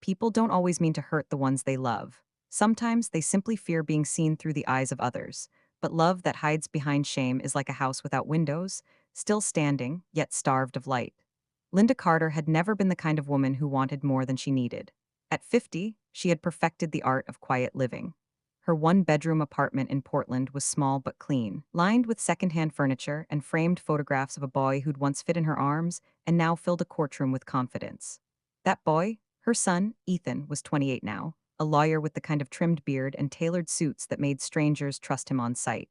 People don't always mean to hurt the ones they love. Sometimes they simply fear being seen through the eyes of others. But love that hides behind shame is like a house without windows, still standing, yet starved of light. Linda Carter had never been the kind of woman who wanted more than she needed. At 50, she had perfected the art of quiet living. Her one-bedroom apartment in Portland was small but clean, lined with secondhand furniture and framed photographs of a boy who'd once fit in her arms and now filled a courtroom with confidence. That boy, her son, Ethan, was 28 now, a lawyer with the kind of trimmed beard and tailored suits that made strangers trust him on sight.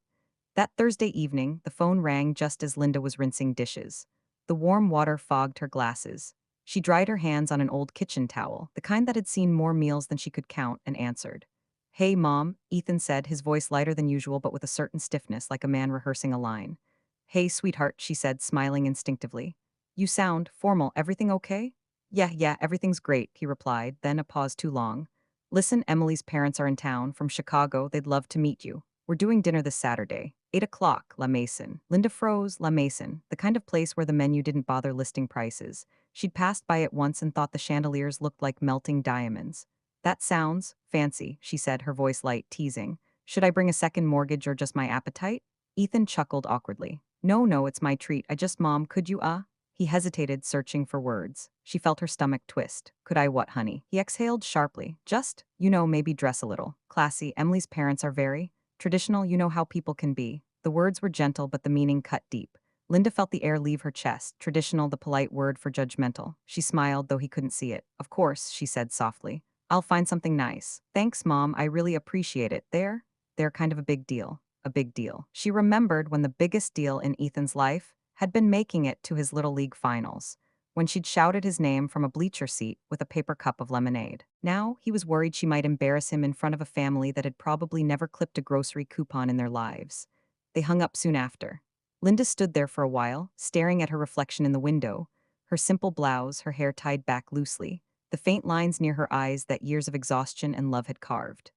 That Thursday evening, the phone rang just as Linda was rinsing dishes. The warm water fogged her glasses. She dried her hands on an old kitchen towel, the kind that had seen more meals than she could count, and answered. "Hey, Mom," Ethan said, his voice lighter than usual but with a certain stiffness, like a man rehearsing a line. "Hey, sweetheart," she said, smiling instinctively. "You sound formal. Everything okay?" Yeah, everything's great," he replied, then a pause too long. "Listen, Emily's parents are in town, from Chicago. They'd love to meet you. We're doing dinner this Saturday. 8 o'clock, La Mason." Linda froze. La Mason, the kind of place where the menu didn't bother listing prices. She'd passed by it once and thought the chandeliers looked like melting diamonds. "That sounds fancy," she said, her voice light, teasing. "Should I bring a second mortgage or just my appetite?" Ethan chuckled awkwardly. No, it's my treat. Mom, could you, He hesitated, searching for words. She felt her stomach twist. "Could I what, honey?" He exhaled sharply. "Just, maybe dress a little. Classy. Emily's parents are very traditional, you know how people can be." The words were gentle, but the meaning cut deep. Linda felt the air leave her chest, traditional, the polite word for judgmental. She smiled, though he couldn't see it. "Of course," she said softly. "I'll find something nice. Thanks, Mom, I really appreciate it. They're kind of a big deal." A big deal. She remembered when the biggest deal in Ethan's life had been making it to his Little League finals, when she'd shouted his name from a bleacher seat with a paper cup of lemonade. Now, he was worried she might embarrass him in front of a family that had probably never clipped a grocery coupon in their lives. They hung up soon after. Linda stood there for a while, staring at her reflection in the window, her simple blouse, her hair tied back loosely, the faint lines near her eyes that years of exhaustion and love had carved.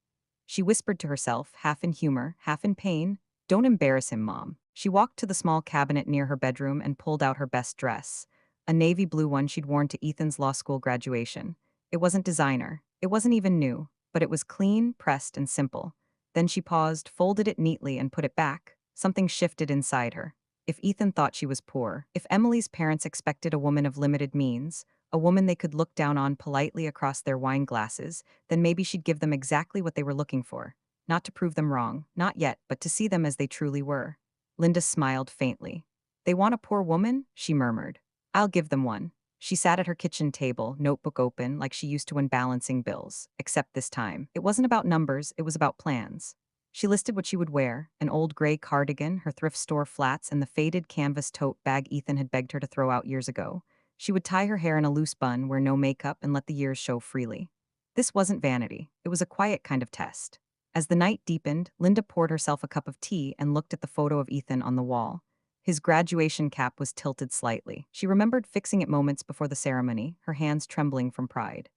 She whispered to herself, half in humor, half in pain, "Don't embarrass him, Mom." She walked to the small cabinet near her bedroom and pulled out her best dress, a navy blue one she'd worn to Ethan's law school graduation. It wasn't designer. It wasn't even new, but it was clean, pressed, and simple. Then she paused, folded it neatly, and put it back. Something shifted inside her. If Ethan thought she was poor, if Emily's parents expected a woman of limited means, a woman they could look down on politely across their wine glasses, then maybe she'd give them exactly what they were looking for. Not to prove them wrong, not yet, but to see them as they truly were. Linda smiled faintly. "They want a poor woman?" she murmured. "I'll give them one." She sat at her kitchen table, notebook open, like she used to when balancing bills. Except this time, it wasn't about numbers, it was about plans. She listed what she would wear: an old gray cardigan, her thrift store flats, and the faded canvas tote bag Ethan had begged her to throw out years ago. She would tie her hair in a loose bun, wear no makeup, and let the years show freely. This wasn't vanity. It was a quiet kind of test. As the night deepened, Linda poured herself a cup of tea and looked at the photo of Ethan on the wall. His graduation cap was tilted slightly. She remembered fixing it moments before the ceremony, her hands trembling from pride.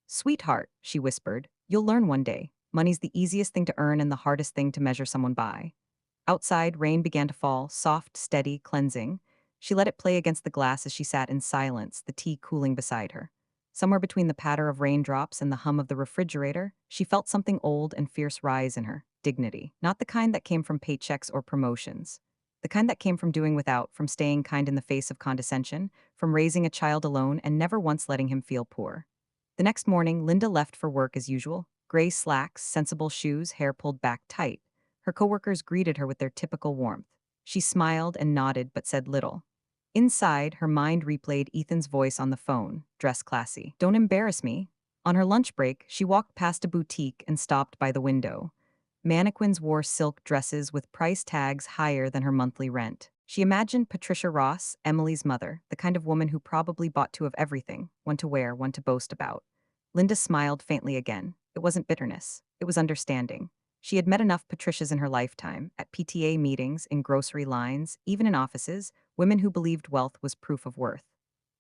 "Sweetheart," she whispered, "you'll learn one day. Money's the easiest thing to earn and the hardest thing to measure someone by." Outside, rain began to fall, soft, steady, cleansing. She let it play against the glass as she sat in silence, the tea cooling beside her. Somewhere between the patter of raindrops and the hum of the refrigerator, she felt something old and fierce rise in her: dignity. Not the kind that came from paychecks or promotions. The kind that came from doing without, from staying kind in the face of condescension, from raising a child alone and never once letting him feel poor. The next morning, Linda left for work as usual. Gray slacks, sensible shoes, hair pulled back tight. Her coworkers greeted her with their typical warmth. She smiled and nodded but said little. Inside, her mind replayed Ethan's voice on the phone: "Dress classy. Don't embarrass me." On her lunch break, she walked past a boutique and stopped by the window. Mannequins wore silk dresses with price tags higher than her monthly rent. She imagined Patricia Ross, Emily's mother, the kind of woman who probably bought two of everything, one to wear, one to boast about. Linda smiled faintly again. It wasn't bitterness. It was understanding. She had met enough Patricias in her lifetime, at PTA meetings, in grocery lines, even in offices, women who believed wealth was proof of worth.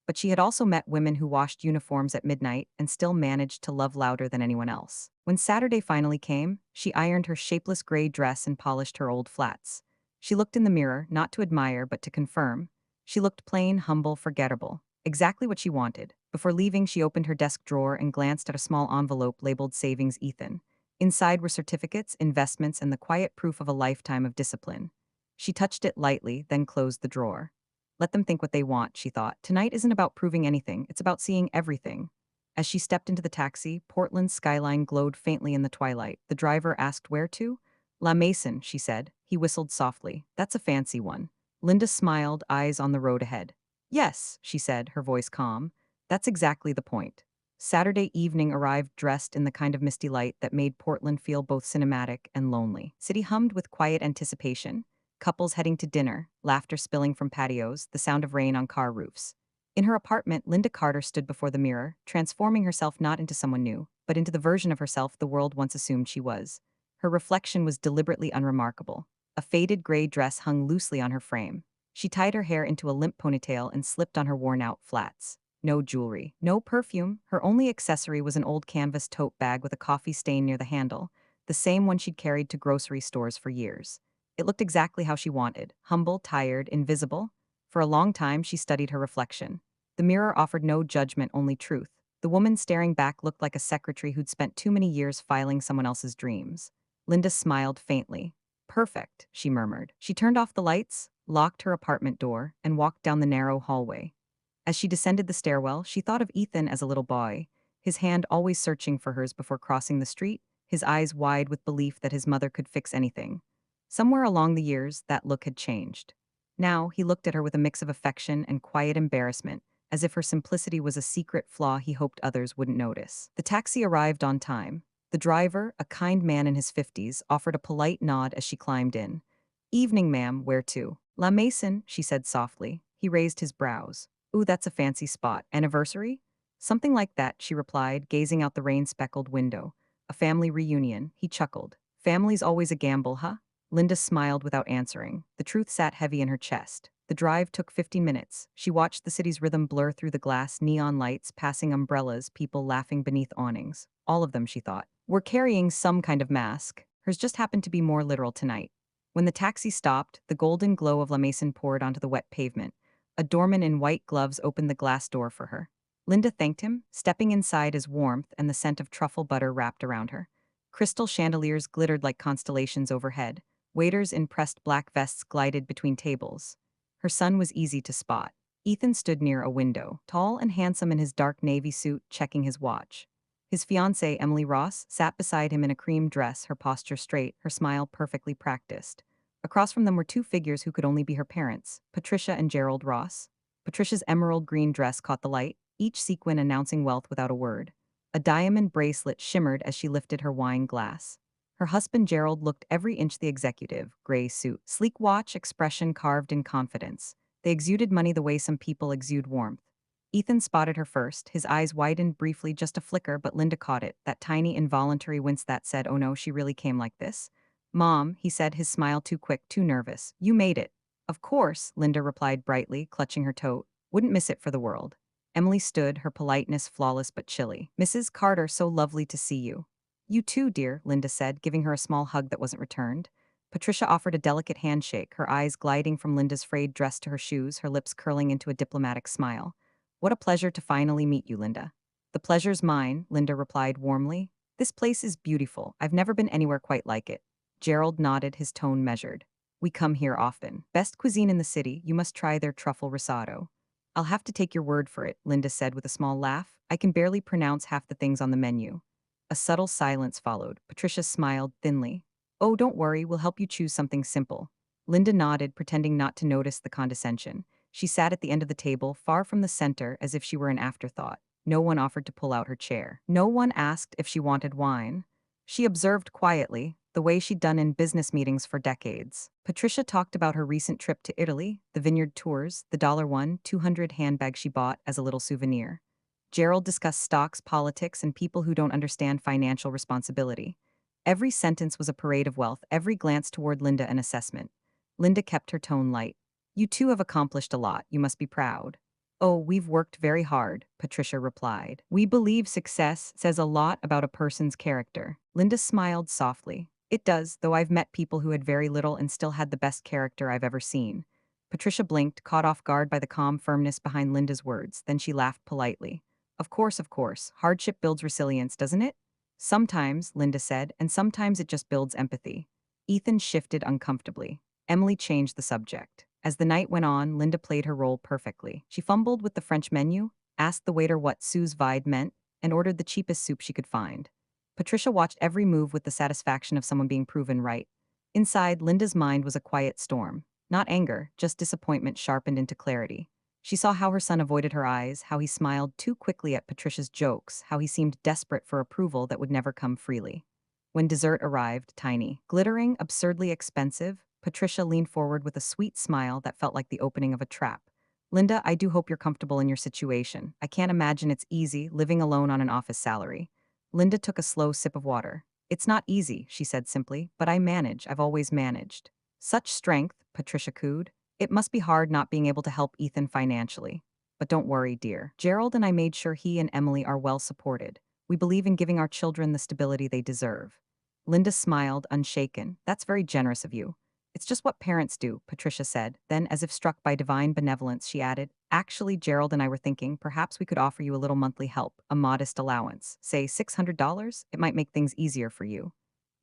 But she had also met women who washed uniforms at midnight and still managed to love louder than anyone else. When Saturday finally came, she ironed her shapeless gray dress and polished her old flats. She looked in the mirror, not to admire but to confirm. She looked plain, humble, forgettable. Exactly what she wanted. Before leaving, she opened her desk drawer and glanced at a small envelope labeled Savings Ethan. Inside were certificates, investments, and the quiet proof of a lifetime of discipline. She touched it lightly, then closed the drawer. Let them think what they want, she thought. Tonight isn't about proving anything, it's about seeing everything. As she stepped into the taxi, Portland's skyline glowed faintly in the twilight. The driver asked where to. La Mason, she said. He whistled softly. That's a fancy one. Linda smiled, eyes on the road ahead. Yes, she said, her voice calm. That's exactly the point. Saturday evening arrived dressed in the kind of misty light that made Portland feel both cinematic and lonely. City hummed with quiet anticipation. Couples heading to dinner, laughter spilling from patios, the sound of rain on car roofs. In her apartment, Linda Carter stood before the mirror, transforming herself not into someone new, but into the version of herself the world once assumed she was. Her reflection was deliberately unremarkable. A faded gray dress hung loosely on her frame. She tied her hair into a limp ponytail and slipped on her worn-out flats. No jewelry, no perfume. Her only accessory was an old canvas tote bag with a coffee stain near the handle, the same one she'd carried to grocery stores for years. It looked exactly how she wanted, humble, tired, invisible. For a long time, she studied her reflection. The mirror offered no judgment, only truth. The woman staring back looked like a secretary who'd spent too many years filing someone else's dreams. Linda smiled faintly. Perfect, she murmured. She turned off the lights, locked her apartment door, and walked down the narrow hallway. As she descended the stairwell, she thought of Ethan as a little boy, his hand always searching for hers before crossing the street, his eyes wide with belief that his mother could fix anything. Somewhere along the years, that look had changed. Now, he looked at her with a mix of affection and quiet embarrassment, as if her simplicity was a secret flaw he hoped others wouldn't notice. The taxi arrived on time. The driver, a kind man in his 50s, offered a polite nod as she climbed in. Evening, ma'am, where to? La Mason, she said softly. He raised his brows. Ooh, that's a fancy spot. Anniversary? Something like that, she replied, gazing out the rain-speckled window. A family reunion, he chuckled. Family's always a gamble, huh? Linda smiled without answering. The truth sat heavy in her chest. The drive took 15 minutes. She watched the city's rhythm blur through the glass, neon lights, passing umbrellas, people laughing beneath awnings. All of them, she thought, were carrying some kind of mask. Hers just happened to be more literal tonight. When the taxi stopped, the golden glow of La Mason poured onto the wet pavement. A doorman in white gloves opened the glass door for her. Linda thanked him, stepping inside as warmth and the scent of truffle butter wrapped around her. Crystal chandeliers glittered like constellations overhead. Waiters in pressed black vests glided between tables. Her son was easy to spot. Ethan stood near a window, tall and handsome in his dark navy suit, checking his watch. His fiancée, Emily Ross, sat beside him in a cream dress, her posture straight, her smile perfectly practiced. Across from them were two figures who could only be her parents, Patricia and Gerald Ross. Patricia's emerald green dress caught the light, each sequin announcing wealth without a word. A diamond bracelet shimmered as she lifted her wine glass. Her husband Gerald looked every inch the executive, gray suit, sleek watch, expression carved in confidence. They exuded money the way some people exude warmth. Ethan spotted her first, his eyes widened briefly, just a flicker, but Linda caught it, that tiny involuntary wince that said, oh no, she really came like this. Mom, he said, his smile too quick, too nervous. You made it. Of course, Linda replied brightly, clutching her tote. Wouldn't miss it for the world. Emily stood, her politeness flawless but chilly. Mrs. Carter, so lovely to see you. You too, dear, Linda said, giving her a small hug that wasn't returned. Patricia offered a delicate handshake, her eyes gliding from Linda's frayed dress to her shoes, her lips curling into a diplomatic smile. What a pleasure to finally meet you, Linda. The pleasure's mine, Linda replied warmly. This place is beautiful. I've never been anywhere quite like it. Gerald nodded, his tone measured. We come here often. Best cuisine in the city, you must try their truffle risotto. I'll have to take your word for it, Linda said with a small laugh. I can barely pronounce half the things on the menu. A subtle silence followed. Patricia smiled thinly. Oh, don't worry, we'll help you choose something simple. Linda nodded, pretending not to notice the condescension. She sat at the end of the table, far from the center, as if she were an afterthought. No one offered to pull out her chair. No one asked if she wanted wine. She observed quietly, the way she'd done in business meetings for decades. Patricia talked about her recent trip to Italy, the vineyard tours, the $200 handbag she bought as a little souvenir. Gerald discussed stocks, politics, and people who don't understand financial responsibility. Every sentence was a parade of wealth, every glance toward Linda an assessment. Linda kept her tone light. You two have accomplished a lot, you must be proud. Oh, we've worked very hard, Patricia replied. We believe success says a lot about a person's character. Linda smiled softly. It does, though I've met people who had very little and still had the best character I've ever seen. Patricia blinked, caught off guard by the calm firmness behind Linda's words, then she laughed politely. Of course. Hardship builds resilience, doesn't it? Sometimes, Linda said, and sometimes it just builds empathy. Ethan shifted uncomfortably. Emily changed the subject. As the night went on, Linda played her role perfectly. She fumbled with the French menu, asked the waiter what sous vide meant, and ordered the cheapest soup she could find. Patricia watched every move with the satisfaction of someone being proven right. Inside, Linda's mind was a quiet storm. Not anger, just disappointment sharpened into clarity. She saw how her son avoided her eyes, how he smiled too quickly at Patricia's jokes, how he seemed desperate for approval that would never come freely. When dessert arrived, tiny, glittering, absurdly expensive, Patricia leaned forward with a sweet smile that felt like the opening of a trap. Linda, I do hope you're comfortable in your situation. I can't imagine it's easy living alone on an office salary. Linda took a slow sip of water. It's not easy, she said simply, but I manage. I've always managed. Such strength, Patricia cooed. It must be hard not being able to help Ethan financially. But don't worry, dear. Gerald and I made sure he and Emily are well supported. We believe in giving our children the stability they deserve. Linda smiled, unshaken. That's very generous of you. It's just what parents do, Patricia said. Then, as if struck by divine benevolence, she added, actually, Gerald and I were thinking perhaps we could offer you a little monthly help, a modest allowance. Say $600? It might make things easier for you.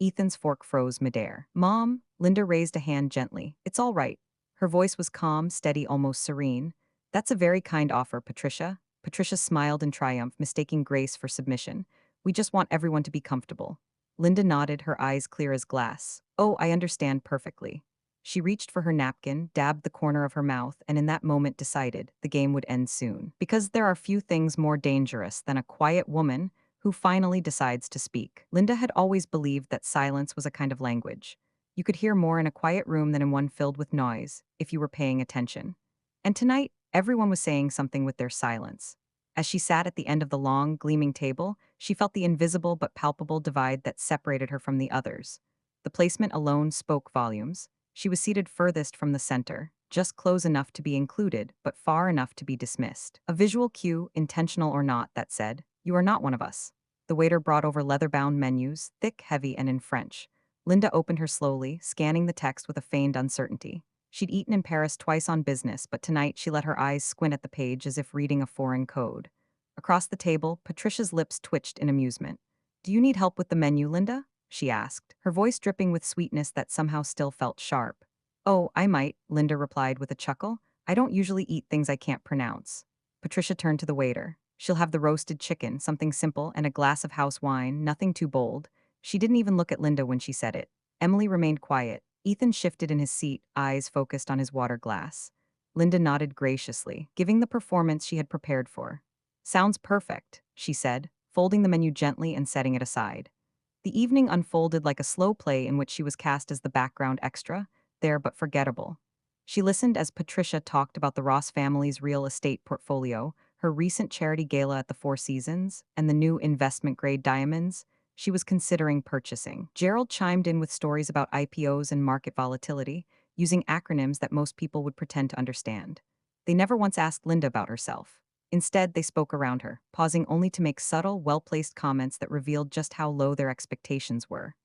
Ethan's fork froze midair. Mom, Linda raised a hand gently. It's all right. Her voice was calm, steady, almost serene. That's a very kind offer, Patricia. Patricia smiled in triumph, mistaking grace for submission. We just want everyone to be comfortable. Linda nodded, her eyes clear as glass. Oh, I understand perfectly. She reached for her napkin, dabbed the corner of her mouth, and in that moment decided the game would end soon. Because there are few things more dangerous than a quiet woman who finally decides to speak. Linda had always believed that silence was a kind of language. You could hear more in a quiet room than in one filled with noise, if you were paying attention. And tonight, everyone was saying something with their silence. As she sat at the end of the long, gleaming table, she felt the invisible but palpable divide that separated her from the others. The placement alone spoke volumes. She was seated furthest from the center, just close enough to be included, but far enough to be dismissed. A visual cue, intentional or not, that said, "You are not one of us." The waiter brought over leather-bound menus, thick, heavy, and in French. Linda opened her slowly, scanning the text with a feigned uncertainty. She'd eaten in Paris twice on business, but tonight she let her eyes squint at the page as if reading a foreign code. Across the table, Patricia's lips twitched in amusement. Do you need help with the menu, Linda? She asked, her voice dripping with sweetness that somehow still felt sharp. Oh, I might, Linda replied with a chuckle. I don't usually eat things I can't pronounce. Patricia turned to the waiter. She'll have the roasted chicken, something simple, and a glass of house wine, nothing too bold. She didn't even look at Linda when she said it. Emily remained quiet. Ethan shifted in his seat, eyes focused on his water glass. Linda nodded graciously, giving the performance she had prepared for. Sounds perfect, she said, folding the menu gently and setting it aside. The evening unfolded like a slow play in which she was cast as the background extra, there but forgettable. She listened as Patricia talked about the Ross family's real estate portfolio, her recent charity gala at the Four Seasons, and the new investment-grade diamonds she was considering purchasing. Gerald chimed in with stories about IPOs and market volatility, using acronyms that most people would pretend to understand. They never once asked Linda about herself. Instead, they spoke around her, pausing only to make subtle, well-placed comments that revealed just how low their expectations were.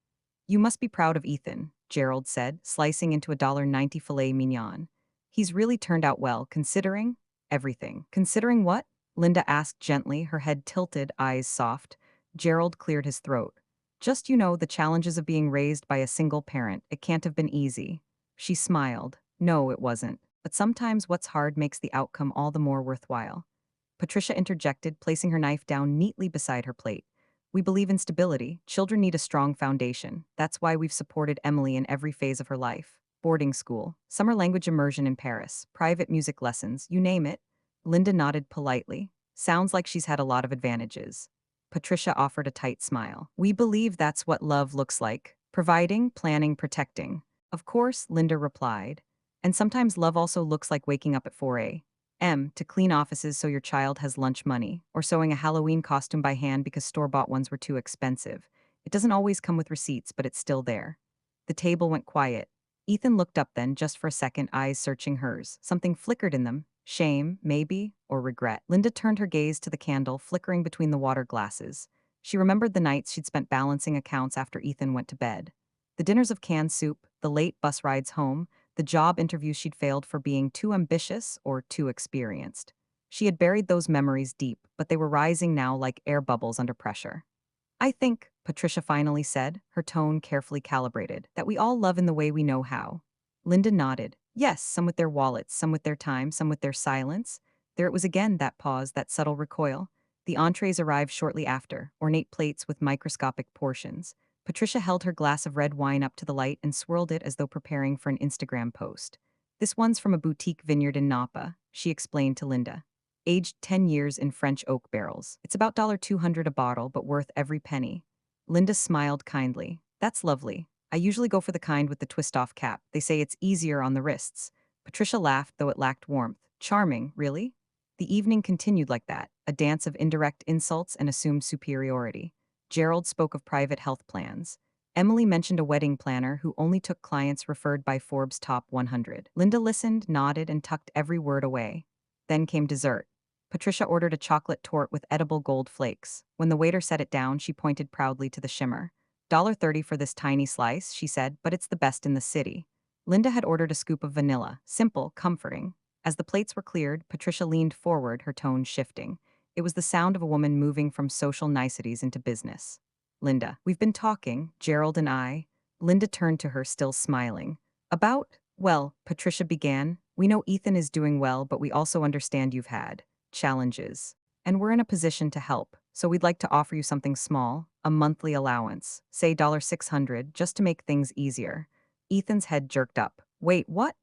You must be proud of Ethan, Gerald said, slicing into a $1.90 filet mignon. He's really turned out well, considering everything. Considering what? Linda asked gently, her head tilted, eyes soft. Gerald cleared his throat. Just the challenges of being raised by a single parent. It can't have been easy. She smiled. No, it wasn't. But sometimes what's hard makes the outcome all the more worthwhile. Patricia interjected, placing her knife down neatly beside her plate. We believe in stability. Children need a strong foundation. That's why we've supported Emily in every phase of her life. Boarding school, summer language immersion in Paris, private music lessons, you name it. Linda nodded politely. Sounds like she's had a lot of advantages. Patricia offered a tight smile. We believe that's what love looks like. Providing, planning, protecting. Of course, Linda replied. And sometimes love also looks like waking up at 4 a.m. to clean offices so your child has lunch money, or sewing a Halloween costume by hand because store-bought ones were too expensive. It doesn't always come with receipts, but it's still there. The table went quiet. Ethan looked up then, just for a second, eyes searching hers. Something flickered in them. Shame, maybe, or regret. Linda turned her gaze to the candle flickering between the water glasses. She remembered the nights she'd spent balancing accounts after Ethan went to bed. The dinners of canned soup, the late bus rides home, the job interviews she'd failed for being too ambitious or too experienced. She had buried those memories deep, but they were rising now like air bubbles under pressure. I think, Patricia finally said, her tone carefully calibrated, that we all love in the way we know how. Linda nodded. Yes, some with their wallets, some with their time, some with their silence. There it was again, that pause, that subtle recoil. The entrees arrived shortly after, ornate plates with microscopic portions. Patricia held her glass of red wine up to the light and swirled it as though preparing for an Instagram post. This one's from a boutique vineyard in Napa, she explained to Linda. Aged 10 years in French oak barrels. It's about $200 a bottle, but worth every penny. Linda smiled kindly. That's lovely. I usually go for the kind with the twist-off cap. They say it's easier on the wrists. Patricia laughed, though it lacked warmth. Charming, really? The evening continued like that, a dance of indirect insults and assumed superiority. Gerald spoke of private health plans. Emily mentioned a wedding planner who only took clients referred by Forbes' top 100. Linda listened, nodded, and tucked every word away. Then came dessert. Patricia ordered a chocolate torte with edible gold flakes. When the waiter set it down, she pointed proudly to the shimmer. $30 for this tiny slice, she said, but it's the best in the city. Linda had ordered a scoop of vanilla, simple, comforting. As the plates were cleared, Patricia leaned forward, her tone shifting. It was the sound of a woman moving from social niceties into business. Linda, we've been talking, Gerald and I. Linda turned to her, still smiling. About? Well, Patricia began. We know Ethan is doing well, but we also understand you've had challenges. And we're in a position to help, so we'd like to offer you something small, a monthly allowance, say $600, just to make things easier. Ethan's head jerked up. Wait, what?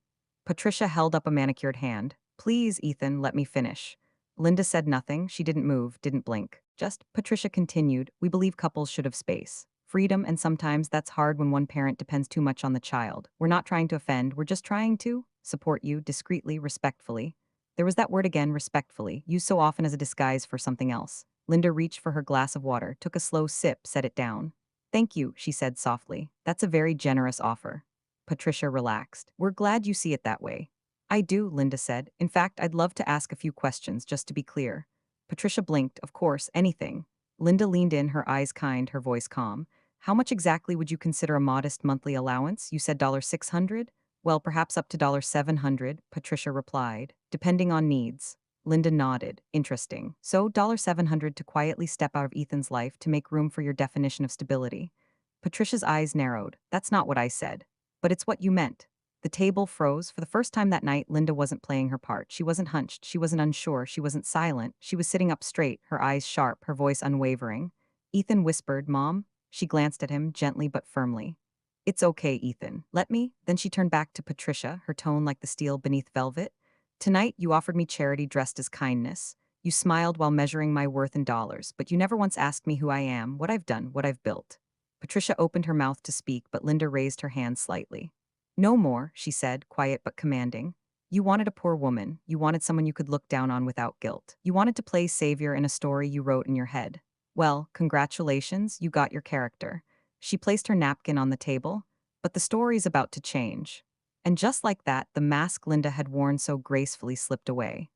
Patricia held up a manicured hand. Please, Ethan, let me finish. Linda said nothing. She didn't move, didn't blink. Just, Patricia continued, we believe couples should have space. Freedom, and sometimes that's hard when one parent depends too much on the child. We're not trying to offend, we're just trying to support you discreetly, respectfully. There was that word again, respectfully, used so often as a disguise for something else. Linda reached for her glass of water, took a slow sip, set it down. Thank you, she said softly. That's a very generous offer. Patricia relaxed. We're glad you see it that way. I do, Linda said. In fact, I'd love to ask a few questions, just to be clear. Patricia blinked. Of course, anything. Linda leaned in, her eyes kind, her voice calm. How much exactly would you consider a modest monthly allowance? You said $600? Well, perhaps up to $700, Patricia replied, depending on needs. Linda nodded. Interesting. So $700 to quietly step out of Ethan's life to make room for your definition of stability. Patricia's eyes narrowed. That's not what I said. But it's what you meant. The table froze. For the first time that night, Linda wasn't playing her part. She wasn't hunched. She wasn't unsure. She wasn't silent. She was sitting up straight, her eyes sharp, her voice unwavering. Ethan whispered, Mom? She glanced at him, gently but firmly. It's okay, Ethan. Let me. Then she turned back to Patricia, her tone like the steel beneath velvet. Tonight, you offered me charity dressed as kindness. You smiled while measuring my worth in dollars, but you never once asked me who I am, what I've done, what I've built. Patricia opened her mouth to speak, but Linda raised her hand slightly. No more, she said, quiet but commanding. You wanted a poor woman. You wanted someone you could look down on without guilt. You wanted to play savior in a story you wrote in your head. Well, congratulations, you got your character. She placed her napkin on the table. But the story's about to change. And just like that, the mask Linda had worn so gracefully slipped away.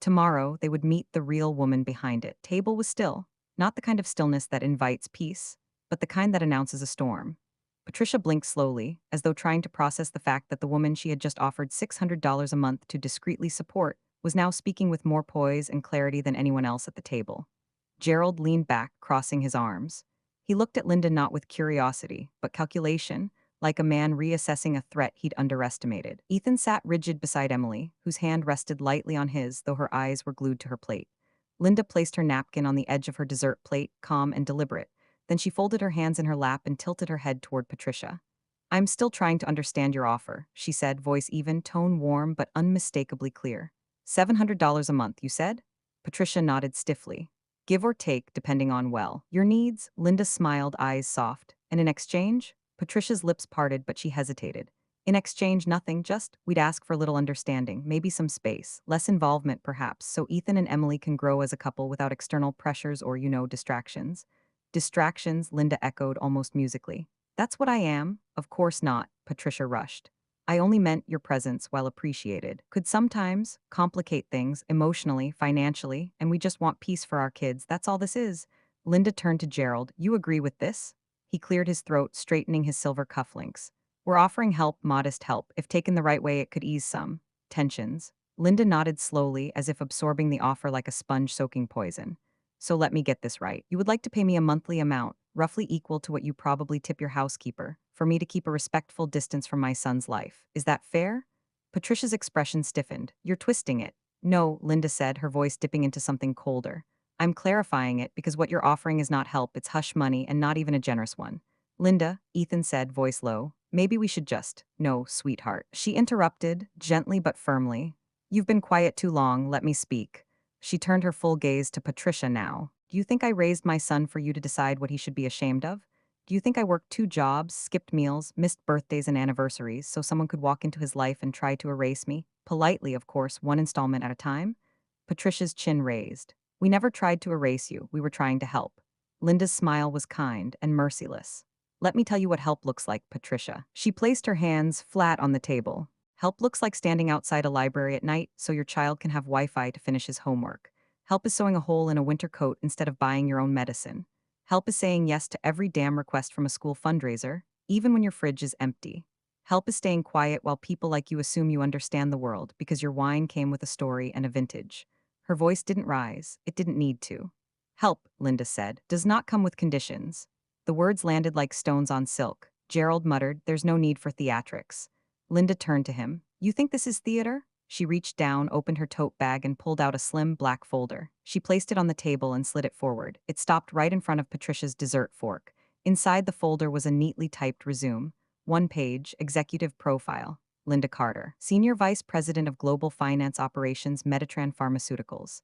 Tomorrow, they would meet the real woman behind it. Table was still. Not the kind of stillness that invites peace, but the kind that announces a storm. Patricia blinked slowly, as though trying to process the fact that the woman she had just offered $600 a month to discreetly support was now speaking with more poise and clarity than anyone else at the table. Gerald leaned back, crossing his arms. He looked at Linda not with curiosity, but calculation, like a man reassessing a threat he'd underestimated. Ethan sat rigid beside Emily, whose hand rested lightly on his, though her eyes were glued to her plate. Linda placed her napkin on the edge of her dessert plate, calm and deliberate. Then she folded her hands in her lap and tilted her head toward Patricia. I'm still trying to understand your offer, she said, voice even, tone warm but unmistakably clear. $700 a month, you said? Patricia nodded stiffly. Give or take, depending on, well, your needs, Linda smiled, eyes soft. And in exchange? Patricia's lips parted, but she hesitated. In exchange, nothing, just, we'd ask for a little understanding, maybe some space, less involvement perhaps, so Ethan and Emily can grow as a couple without external pressures or, distractions. Distractions, Linda echoed almost musically. That's what I am? Of course not, Patricia rushed. I only meant your presence, while appreciated, could sometimes complicate things emotionally, financially, and we just want peace for our kids. That's all this is. Linda turned to Gerald. You agree with this? He cleared his throat, straightening his silver cufflinks. We're offering help, modest help. If taken the right way, it could ease some tensions. Linda nodded slowly, as if absorbing the offer like a sponge soaking poison. So let me get this right. You would like to pay me a monthly amount, roughly equal to what you probably tip your housekeeper, for me to keep a respectful distance from my son's life. Is that fair? Patricia's expression stiffened. You're twisting it. No, Linda said, her voice dipping into something colder. I'm clarifying it because what you're offering is not help, it's hush money and not even a generous one. Linda, Ethan said, voice low, maybe we should just. No, sweetheart. She interrupted, gently but firmly. You've been quiet too long, let me speak. She turned her full gaze to Patricia now. Do you think I raised my son for you to decide what he should be ashamed of? Do you think I worked 2 jobs, skipped meals, missed birthdays and anniversaries so someone could walk into his life and try to erase me? Politely, of course, one installment at a time? Patricia's chin raised. We never tried to erase you, we were trying to help. Linda's smile was kind and merciless. Let me tell you what help looks like, Patricia. She placed her hands flat on the table. Help looks like standing outside a library at night so your child can have Wi-Fi to finish his homework. Help is sewing a hole in a winter coat instead of buying your own medicine. Help is saying yes to every damn request from a school fundraiser, even when your fridge is empty. Help is staying quiet while people like you assume you understand the world because your wine came with a story and a vintage. Her voice didn't rise. It didn't need to. Help, Linda said, does not come with conditions. The words landed like stones on silk. Gerald muttered, there's no need for theatrics. Linda turned to him. You think this is theater? She reached down, opened her tote bag, and pulled out a slim black folder. She placed it on the table and slid it forward. It stopped right in front of Patricia's dessert fork. Inside the folder was a neatly typed resume. 1 page, executive profile. Linda Carter, Senior Vice President of Global Finance Operations, Metatran Pharmaceuticals.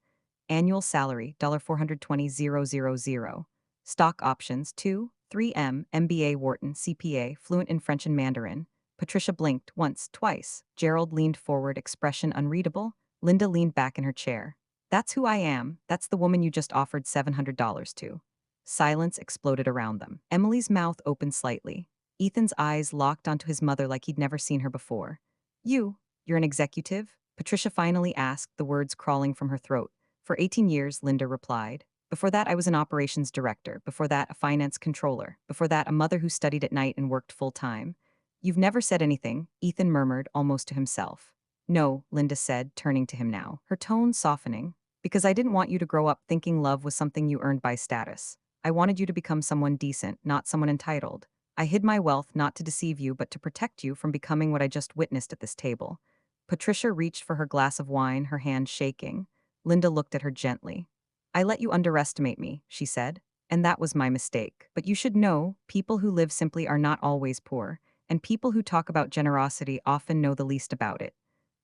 Annual salary, $420,000. Stock options, 2, 3M, MBA Wharton, CPA, fluent in French and Mandarin. Patricia blinked once, twice. Gerald leaned forward, expression unreadable. Linda leaned back in her chair. That's who I am. That's the woman you just offered $700 to. Silence exploded around them. Emily's mouth opened slightly. Ethan's eyes locked onto his mother like he'd never seen her before. You're an executive? Patricia finally asked, the words crawling from her throat. For 18 years, Linda replied. Before that, I was an operations director. Before that, a finance controller. Before that, a mother who studied at night and worked full-time. You've never said anything, Ethan murmured, almost to himself. No, Linda said, turning to him now, her tone softening. Because I didn't want you to grow up thinking love was something you earned by status. I wanted you to become someone decent, not someone entitled. I hid my wealth not to deceive you, but to protect you from becoming what I just witnessed at this table. Patricia reached for her glass of wine, her hand shaking. Linda looked at her gently. I let you underestimate me, she said, and that was my mistake. But you should know, people who live simply are not always poor, and people who talk about generosity often know the least about it.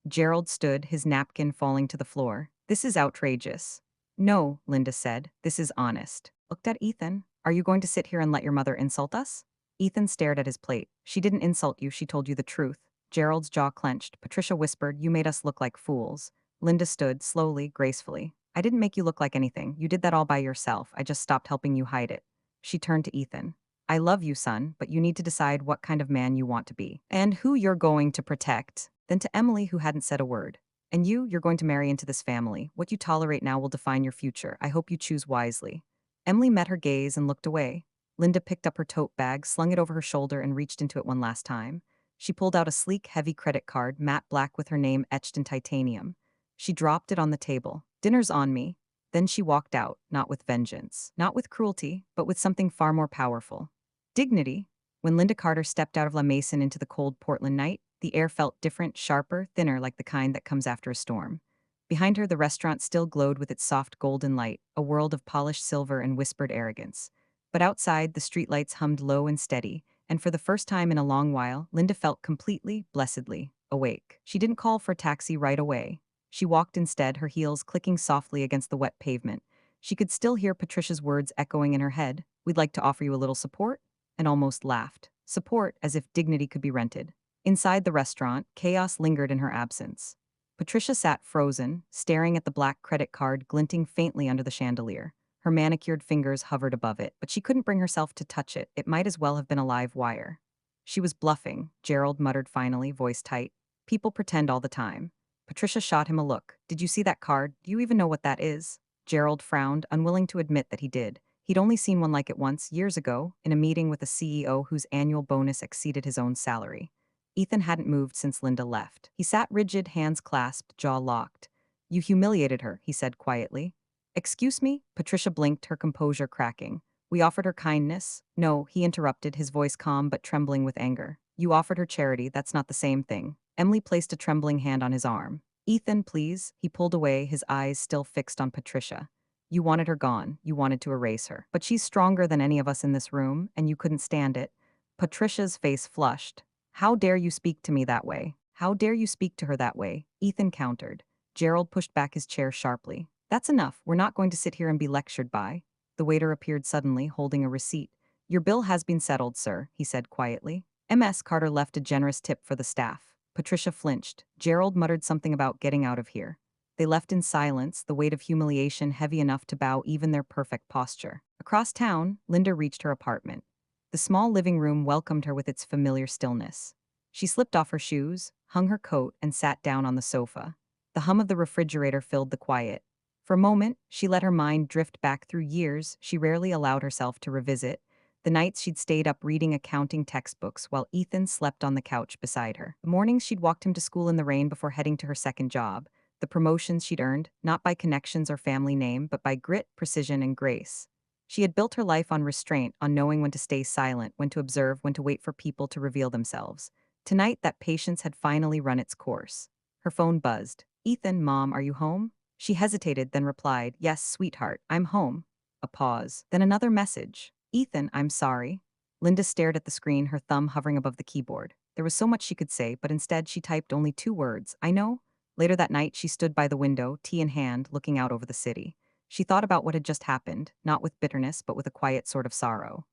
Gerald stood, his napkin falling to the floor. This is outrageous. No, Linda said, this is honest. Looked at Ethan. Are you going to sit here and let your mother insult us? Ethan stared at his plate. She didn't insult you, she told you the truth. Gerald's jaw clenched. Patricia whispered, you made us look like fools. Linda stood, slowly, gracefully. I didn't make you look like anything. You did that all by yourself. I just stopped helping you hide it. She turned to Ethan. I love you, son, but you need to decide what kind of man you want to be. And who you're going to protect. Then to Emily, who hadn't said a word. And you're going to marry into this family. What you tolerate now will define your future. I hope you choose wisely. Emily met her gaze and looked away. Linda picked up her tote bag, slung it over her shoulder, and reached into it one last time. She pulled out a sleek, heavy credit card, matte black with her name etched in titanium. She dropped it on the table. Dinner's on me. Then she walked out, not with vengeance, not with cruelty, but with something far more powerful. Dignity. When Linda Carter stepped out of La Mason into the cold Portland night, the air felt different, sharper, thinner, like the kind that comes after a storm. Behind her, the restaurant still glowed with its soft golden light, a world of polished silver and whispered arrogance. But outside, the streetlights hummed low and steady, and for the first time in a long while, Linda felt completely, blessedly, awake. She didn't call for a taxi right away. She walked instead, her heels clicking softly against the wet pavement. She could still hear Patricia's words echoing in her head. We'd like to offer you a little support, and almost laughed. Support, as if dignity could be rented. Inside the restaurant, chaos lingered in her absence. Patricia sat frozen, staring at the black credit card glinting faintly under the chandelier. Her manicured fingers hovered above it, but she couldn't bring herself to touch it. It might as well have been a live wire. She was bluffing, Gerald muttered finally, voice tight. People pretend all the time. Patricia shot him a look. Did you see that card? Do you even know what that is? Gerald frowned, unwilling to admit that he did. He'd only seen one like it once, years ago, in a meeting with a CEO whose annual bonus exceeded his own salary. Ethan hadn't moved since Linda left. He sat rigid, hands clasped, jaw locked. You humiliated her, he said quietly. Excuse me? Patricia blinked, her composure cracking. We offered her kindness. No, he interrupted, his voice calm but trembling with anger. You offered her charity, that's not the same thing. Emily placed a trembling hand on his arm. Ethan, please. He pulled away, his eyes still fixed on Patricia. You wanted her gone. You wanted to erase her. But she's stronger than any of us in this room, and you couldn't stand it. Patricia's face flushed. How dare you speak to me that way? How dare you speak to her that way? Ethan countered. Gerald pushed back his chair sharply. That's enough. We're not going to sit here and be lectured by. The waiter appeared suddenly, holding a receipt. Your bill has been settled, sir, he said quietly. MS Carter left a generous tip for the staff. Patricia flinched. Gerald muttered something about getting out of here. They left in silence, the weight of humiliation heavy enough to bow even their perfect posture. Across town, Linda reached her apartment. The small living room welcomed her with its familiar stillness. She slipped off her shoes, hung her coat, and sat down on the sofa. The hum of the refrigerator filled the quiet. For a moment, she let her mind drift back through years she rarely allowed herself to revisit, the nights she'd stayed up reading accounting textbooks while Ethan slept on the couch beside her. The mornings she'd walked him to school in the rain before heading to her second job. The promotions she'd earned, not by connections or family name, but by grit, precision, and grace. She had built her life on restraint, on knowing when to stay silent, when to observe, when to wait for people to reveal themselves. Tonight, that patience had finally run its course. Her phone buzzed. Ethan, Mom, are you home? She hesitated, then replied, Yes, sweetheart, I'm home. A pause. Then another message. Ethan, I'm sorry. Linda stared at the screen, her thumb hovering above the keyboard. There was so much she could say, but instead she typed only 2 words. I know. Later that night, she stood by the window, tea in hand, looking out over the city. She thought about what had just happened, not with bitterness, but with a quiet sort of sorrow.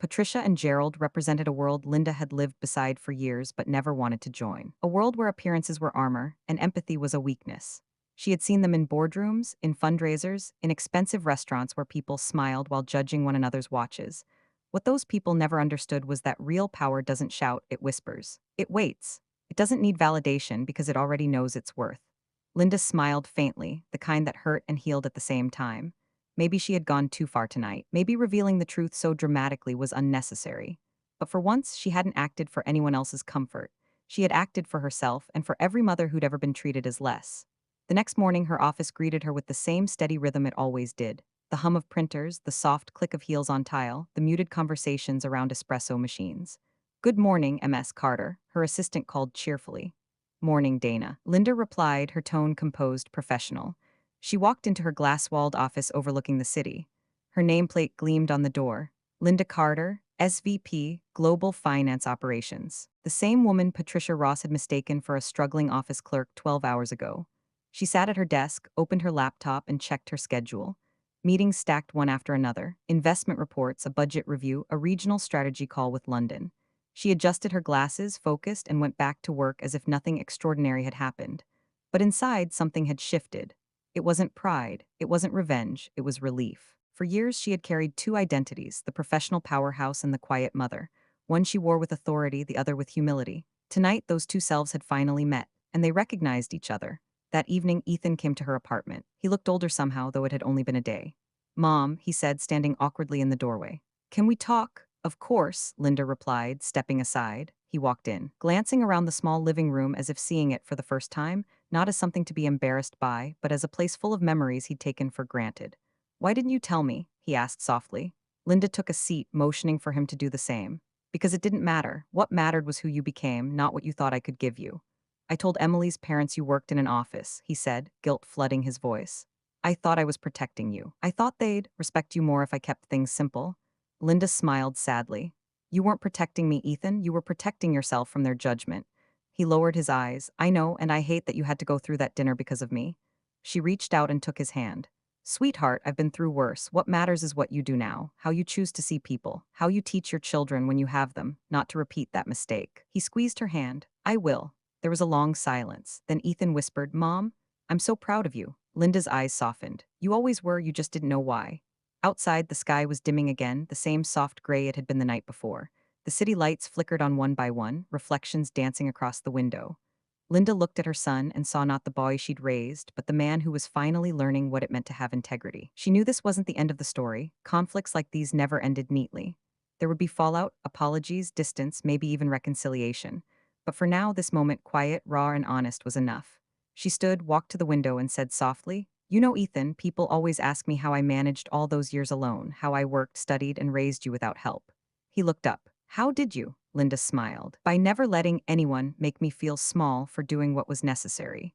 Patricia and Gerald represented a world Linda had lived beside for years but never wanted to join. A world where appearances were armor and empathy was a weakness. She had seen them in boardrooms, in fundraisers, in expensive restaurants where people smiled while judging one another's watches. What those people never understood was that real power doesn't shout, it whispers. It waits. It doesn't need validation because it already knows its worth. Linda smiled faintly, the kind that hurt and healed at the same time. Maybe she had gone too far tonight. Maybe revealing the truth so dramatically was unnecessary. But for once, she hadn't acted for anyone else's comfort. She had acted for herself and for every mother who'd ever been treated as less. The next morning, her office greeted her with the same steady rhythm it always did. The hum of printers, the soft click of heels on tile, the muted conversations around espresso machines. Good morning, MS Carter, her assistant called cheerfully. Morning, Dana. Linda replied, her tone composed, professional. She walked into her glass-walled office overlooking the city. Her nameplate gleamed on the door. Linda Carter, SVP, Global Finance Operations. The same woman Patricia Ross had mistaken for a struggling office clerk 12 hours ago. She sat at her desk, opened her laptop, and checked her schedule. Meetings stacked one after another, investment reports, a budget review, a regional strategy call with London. She adjusted her glasses, focused, and went back to work as if nothing extraordinary had happened. But inside, something had shifted. It wasn't pride, it wasn't revenge, it was relief. For years, she had carried 2 identities, the professional powerhouse and the quiet mother. One she wore with authority, the other with humility. Tonight, those 2 selves had finally met, and they recognized each other. That evening, Ethan came to her apartment. He looked older somehow, though it had only been a day. Mom, he said, standing awkwardly in the doorway. Can we talk? Of course, Linda replied, stepping aside. He walked in, glancing around the small living room as if seeing it for the first time, not as something to be embarrassed by, but as a place full of memories he'd taken for granted. Why didn't you tell me? He asked softly. Linda took a seat, motioning for him to do the same. Because it didn't matter. What mattered was who you became, not what you thought I could give you. I told Emily's parents you worked in an office, he said, guilt flooding his voice. I thought I was protecting you. I thought they'd respect you more if I kept things simple. Linda smiled sadly. You weren't protecting me, Ethan. You were protecting yourself from their judgment. He lowered his eyes. I know, and I hate that you had to go through that dinner because of me. She reached out and took his hand. Sweetheart, I've been through worse. What matters is what you do now, how you choose to see people, how you teach your children when you have them, not to repeat that mistake. He squeezed her hand. I will. There was a long silence. Then Ethan whispered, Mom, I'm so proud of you. Linda's eyes softened. You always were, you just didn't know why. Outside, the sky was dimming again, the same soft gray it had been the night before. The city lights flickered on one by one, reflections dancing across the window. Linda looked at her son and saw not the boy she'd raised, but the man who was finally learning what it meant to have integrity. She knew this wasn't the end of the story. Conflicts like these never ended neatly. There would be fallout, apologies, distance, maybe even reconciliation. But for now, this moment, quiet, raw, and honest, was enough. She stood, walked to the window, and said softly, "You know, Ethan, people always ask me how I managed all those years alone, how I worked, studied, and raised you without help." He looked up. "How did you?" Linda smiled. "By never letting anyone make me feel small for doing what was necessary."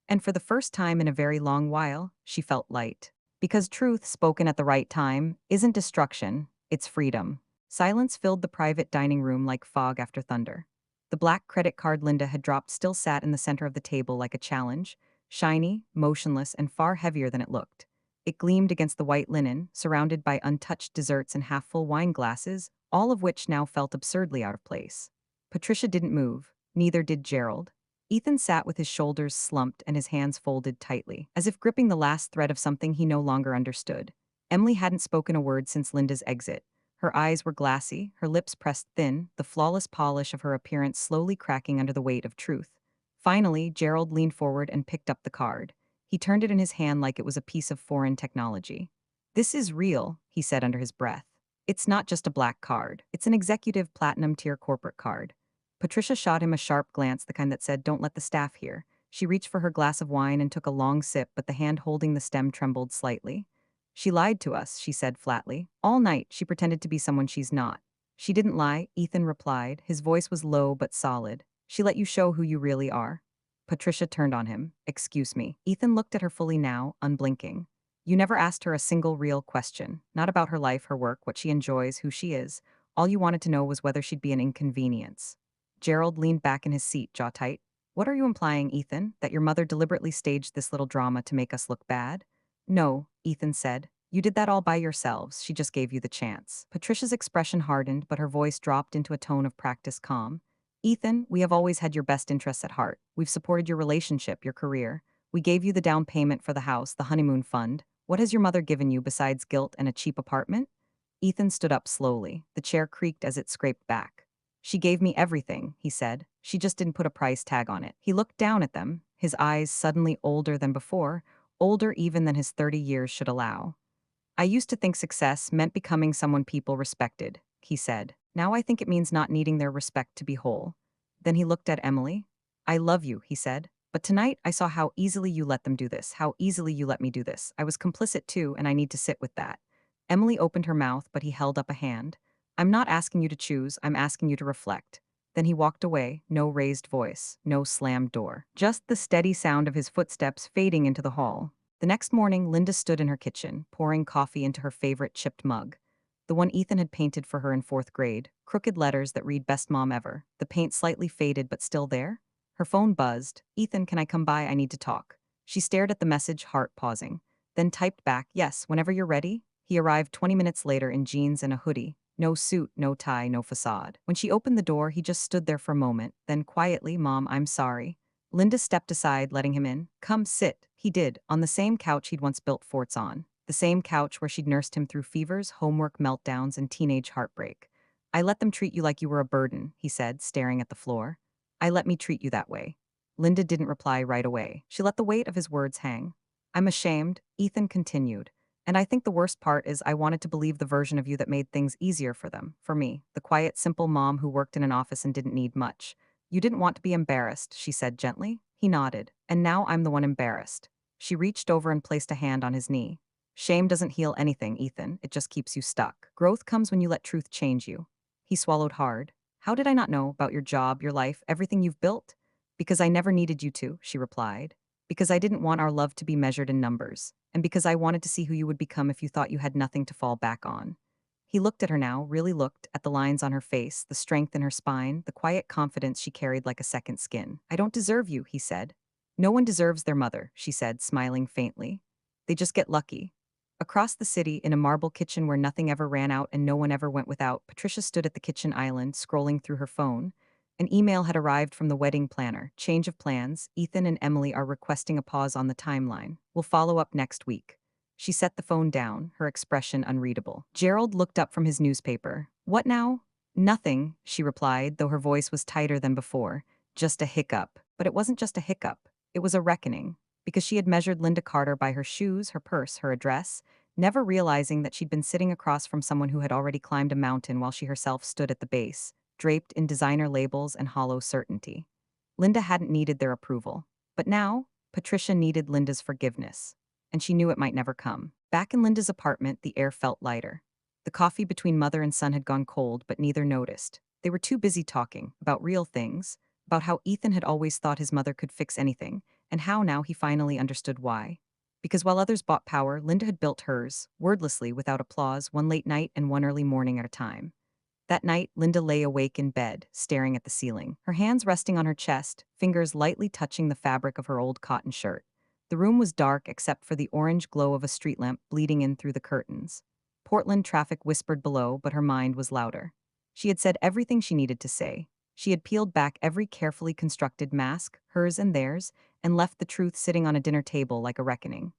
And for the first time in a very long while, she felt light. Because truth spoken at the right time isn't destruction, it's freedom. Silence filled the private dining room like fog after thunder. The black credit card Linda had dropped still sat in the center of the table like a challenge, shiny, motionless, and far heavier than it looked. It gleamed against the white linen, surrounded by untouched desserts and half-full wine glasses, all of which now felt absurdly out of place. Patricia didn't move, neither did Gerald. Ethan sat with his shoulders slumped and his hands folded tightly, as if gripping the last thread of something he no longer understood. Emily hadn't spoken a word since Linda's exit. Her eyes were glassy, her lips pressed thin, the flawless polish of her appearance slowly cracking under the weight of truth. Finally, Gerald leaned forward and picked up the card. He turned it in his hand like it was a piece of foreign technology. "This is real," he said under his breath. "It's not just a black card. It's an executive platinum tier corporate card." Patricia shot him a sharp glance, the kind that said, "Don't let the staff hear." She reached for her glass of wine and took a long sip, but the hand holding the stem trembled slightly. "She lied to us," she said flatly. "All night, she pretended to be someone she's not." "She didn't lie," Ethan replied. His voice was low but solid. "She let you show who you really are." Patricia turned on him. "Excuse me." Ethan looked at her fully now, unblinking. "You never asked her a single real question. Not about her life, her work, what she enjoys, who she is. All you wanted to know was whether she'd be an inconvenience." Gerald leaned back in his seat, jaw tight. "What are you implying, Ethan? That your mother deliberately staged this little drama to make us look bad?" "No," Ethan said. "You did that all by yourselves. She just gave you the chance." Patricia's expression hardened, but her voice dropped into a tone of practiced calm. "Ethan, we have always had your best interests at heart. We've supported your relationship, your career. We gave you the down payment for the house, the honeymoon fund. What has your mother given you besides guilt and a cheap apartment?" Ethan stood up slowly. The chair creaked as it scraped back. "She gave me everything," he said. "She just didn't put a price tag on it." He looked down at them, his eyes suddenly older than before, older even than his 30 years should allow. "I used to think success meant becoming someone people respected," he said. "Now I think it means not needing their respect to be whole." Then he looked at Emily. "I love you," he said. "But tonight I saw how easily you let them do this, how easily you let me do this. I was complicit too, and I need to sit with that." Emily opened her mouth, but he held up a hand. "I'm not asking you to choose, I'm asking you to reflect." Then he walked away, no raised voice, no slammed door. Just the steady sound of his footsteps fading into the hall. The next morning, Linda stood in her kitchen, pouring coffee into her favorite chipped mug. The one Ethan had painted for her in fourth grade, crooked letters that read "Best Mom Ever," the paint slightly faded but still there. Her phone buzzed. "Ethan, can I come by? I need to talk." She stared at the message, heart pausing. Then typed back, "Yes, whenever you're ready." He arrived 20 minutes later in jeans and a hoodie. No suit, no tie, no facade. When she opened the door, he just stood there for a moment, then quietly, "Mom, I'm sorry." Linda stepped aside, letting him in. "Come sit." He did, on the same couch he'd once built forts on. The same couch where she'd nursed him through fevers, homework meltdowns, and teenage heartbreak. "I let them treat you like you were a burden," he said, staring at the floor. "I let me treat you that way." Linda didn't reply right away. She let the weight of his words hang. "I'm ashamed," Ethan continued. "And I think the worst part is I wanted to believe the version of you that made things easier for them, for me, the quiet, simple mom who worked in an office and didn't need much. You didn't want to be embarrassed," she said gently. He nodded. "And now I'm the one embarrassed." She reached over and placed a hand on his knee. "Shame doesn't heal anything, Ethan. It just keeps you stuck. Growth comes when you let truth change you." He swallowed hard. "How did I not know about your job, your life, everything you've built?" "Because I never needed you to," she replied. "Because I didn't want our love to be measured in numbers. And because I wanted to see who you would become if you thought you had nothing to fall back on." He looked at her now, really looked, at the lines on her face, the strength in her spine, the quiet confidence she carried like a second skin. "I don't deserve you," he said. "No one deserves their mother," she said, smiling faintly. "They just get lucky." Across the city, in a marble kitchen where nothing ever ran out and no one ever went without, Patricia stood at the kitchen island, scrolling through her phone. An email had arrived from the wedding planner. "Change of plans. Ethan and Emily are requesting a pause on the timeline. We'll follow up next week." She set the phone down, her expression unreadable. Gerald looked up from his newspaper. "What now?" "Nothing," she replied, though her voice was tighter than before. "Just a hiccup." But it wasn't just a hiccup. It was a reckoning. Because she had measured Linda Carter by her shoes, her purse, her address, never realizing that she'd been sitting across from someone who had already climbed a mountain while she herself stood at the base, draped in designer labels and hollow certainty. Linda hadn't needed their approval. But now, Patricia needed Linda's forgiveness. And she knew it might never come. Back in Linda's apartment, the air felt lighter. The coffee between mother and son had gone cold, but neither noticed. They were too busy talking about real things, about how Ethan had always thought his mother could fix anything, and how now he finally understood why. Because while others bought power, Linda had built hers, wordlessly, without applause, one late night and one early morning at a time. That night, Linda lay awake in bed, staring at the ceiling, her hands resting on her chest, fingers lightly touching the fabric of her old cotton shirt. The room was dark except for the orange glow of a street lamp bleeding in through the curtains. Portland traffic whispered below, but her mind was louder. She had said everything she needed to say. She had peeled back every carefully constructed mask, hers and theirs, and left the truth sitting on a dinner table like a reckoning.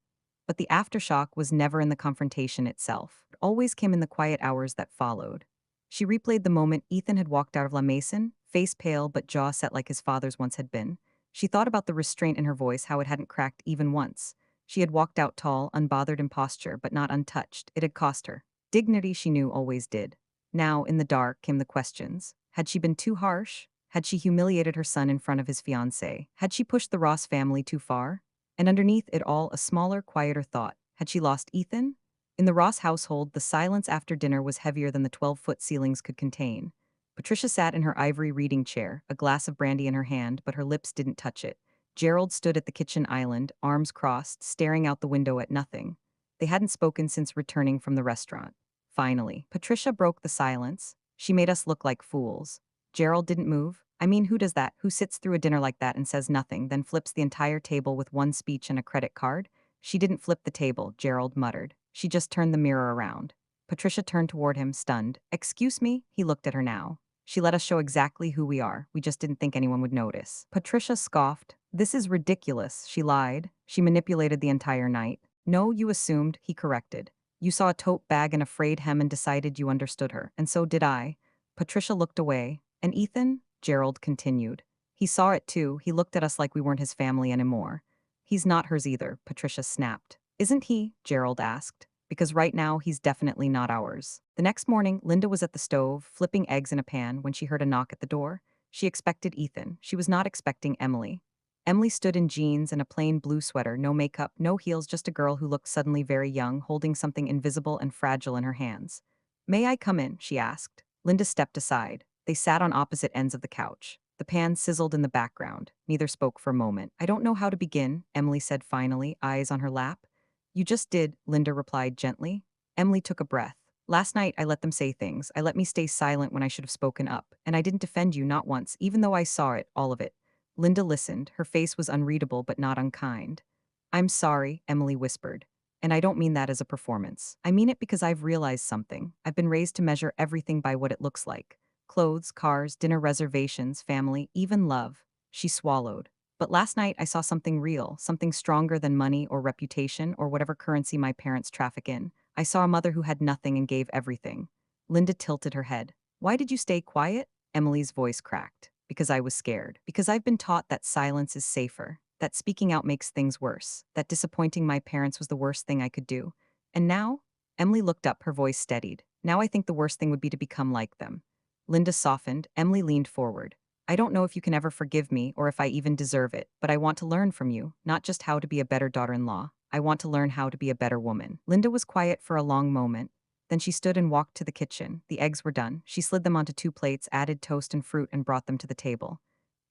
But the aftershock was never in the confrontation itself. It always came in the quiet hours that followed. She replayed the moment Ethan had walked out of La Mason, face pale but jaw set like his father's once had been. She thought about the restraint in her voice, how it hadn't cracked even once. She had walked out tall, unbothered in posture, but not untouched. It had cost her. Dignity she knew always did. Now, in the dark, came the questions. Had she been too harsh? Had she humiliated her son in front of his fiancée? Had she pushed the Ross family too far? And underneath it all, a smaller, quieter thought. Had she lost Ethan? In the Ross household, the silence after dinner was heavier than the 12-foot ceilings could contain. Patricia sat in her ivory reading chair, a glass of brandy in her hand, but her lips didn't touch it. Gerald stood at the kitchen island, arms crossed, staring out the window at nothing. They hadn't spoken since returning from the restaurant. Finally, Patricia broke the silence. She made us look like fools. Gerald didn't move. I mean, who does that? Who sits through a dinner like that and says nothing, then flips the entire table with one speech and a credit card? She didn't flip the table, Gerald muttered. She just turned the mirror around. Patricia turned toward him, stunned. Excuse me? He looked at her now. She let us show exactly who we are. We just didn't think anyone would notice. Patricia scoffed. This is ridiculous. She lied. She manipulated the entire night. No, you assumed, he corrected. You saw a tote bag and a frayed hem and decided you understood her, and so did I. Patricia looked away. And Ethan? Gerald continued. He saw it too. He looked at us like we weren't his family anymore. He's not hers either, Patricia snapped. Isn't he? Gerald asked. Because right now, he's definitely not ours. The next morning, Linda was at the stove, flipping eggs in a pan when she heard a knock at the door. She expected Ethan. She was not expecting Emily. Emily stood in jeans and a plain blue sweater, no makeup, no heels, just a girl who looked suddenly very young, holding something invisible and fragile in her hands. May I come in? She asked. Linda stepped aside. They sat on opposite ends of the couch. The pan sizzled in the background. Neither spoke for a moment. I don't know how to begin, Emily said finally, eyes on her lap. You just did, Linda replied gently. Emily took a breath. Last night I let them say things. I let me stay silent when I should have spoken up. And I didn't defend you, not once, even though I saw it, all of it. Linda listened. Her face was unreadable but not unkind. I'm sorry, Emily whispered. And I don't mean that as a performance. I mean it because I've realized something. I've been raised to measure everything by what it looks like. Clothes, cars, dinner reservations, family, even love. She swallowed. But last night I saw something real, something stronger than money or reputation or whatever currency my parents traffic in. I saw a mother who had nothing and gave everything. Linda tilted her head. Why did you stay quiet? Emily's voice cracked. Because I was scared. Because I've been taught that silence is safer, that speaking out makes things worse, that disappointing my parents was the worst thing I could do. And now? Emily looked up, her voice steadied. Now I think the worst thing would be to become like them. Linda softened. Emily leaned forward. I don't know if you can ever forgive me or if I even deserve it, but I want to learn from you, not just how to be a better daughter-in-law. I want to learn how to be a better woman. Linda was quiet for a long moment. Then she stood and walked to the kitchen. The eggs were done. She slid them onto 2 plates, added toast and fruit, and brought them to the table.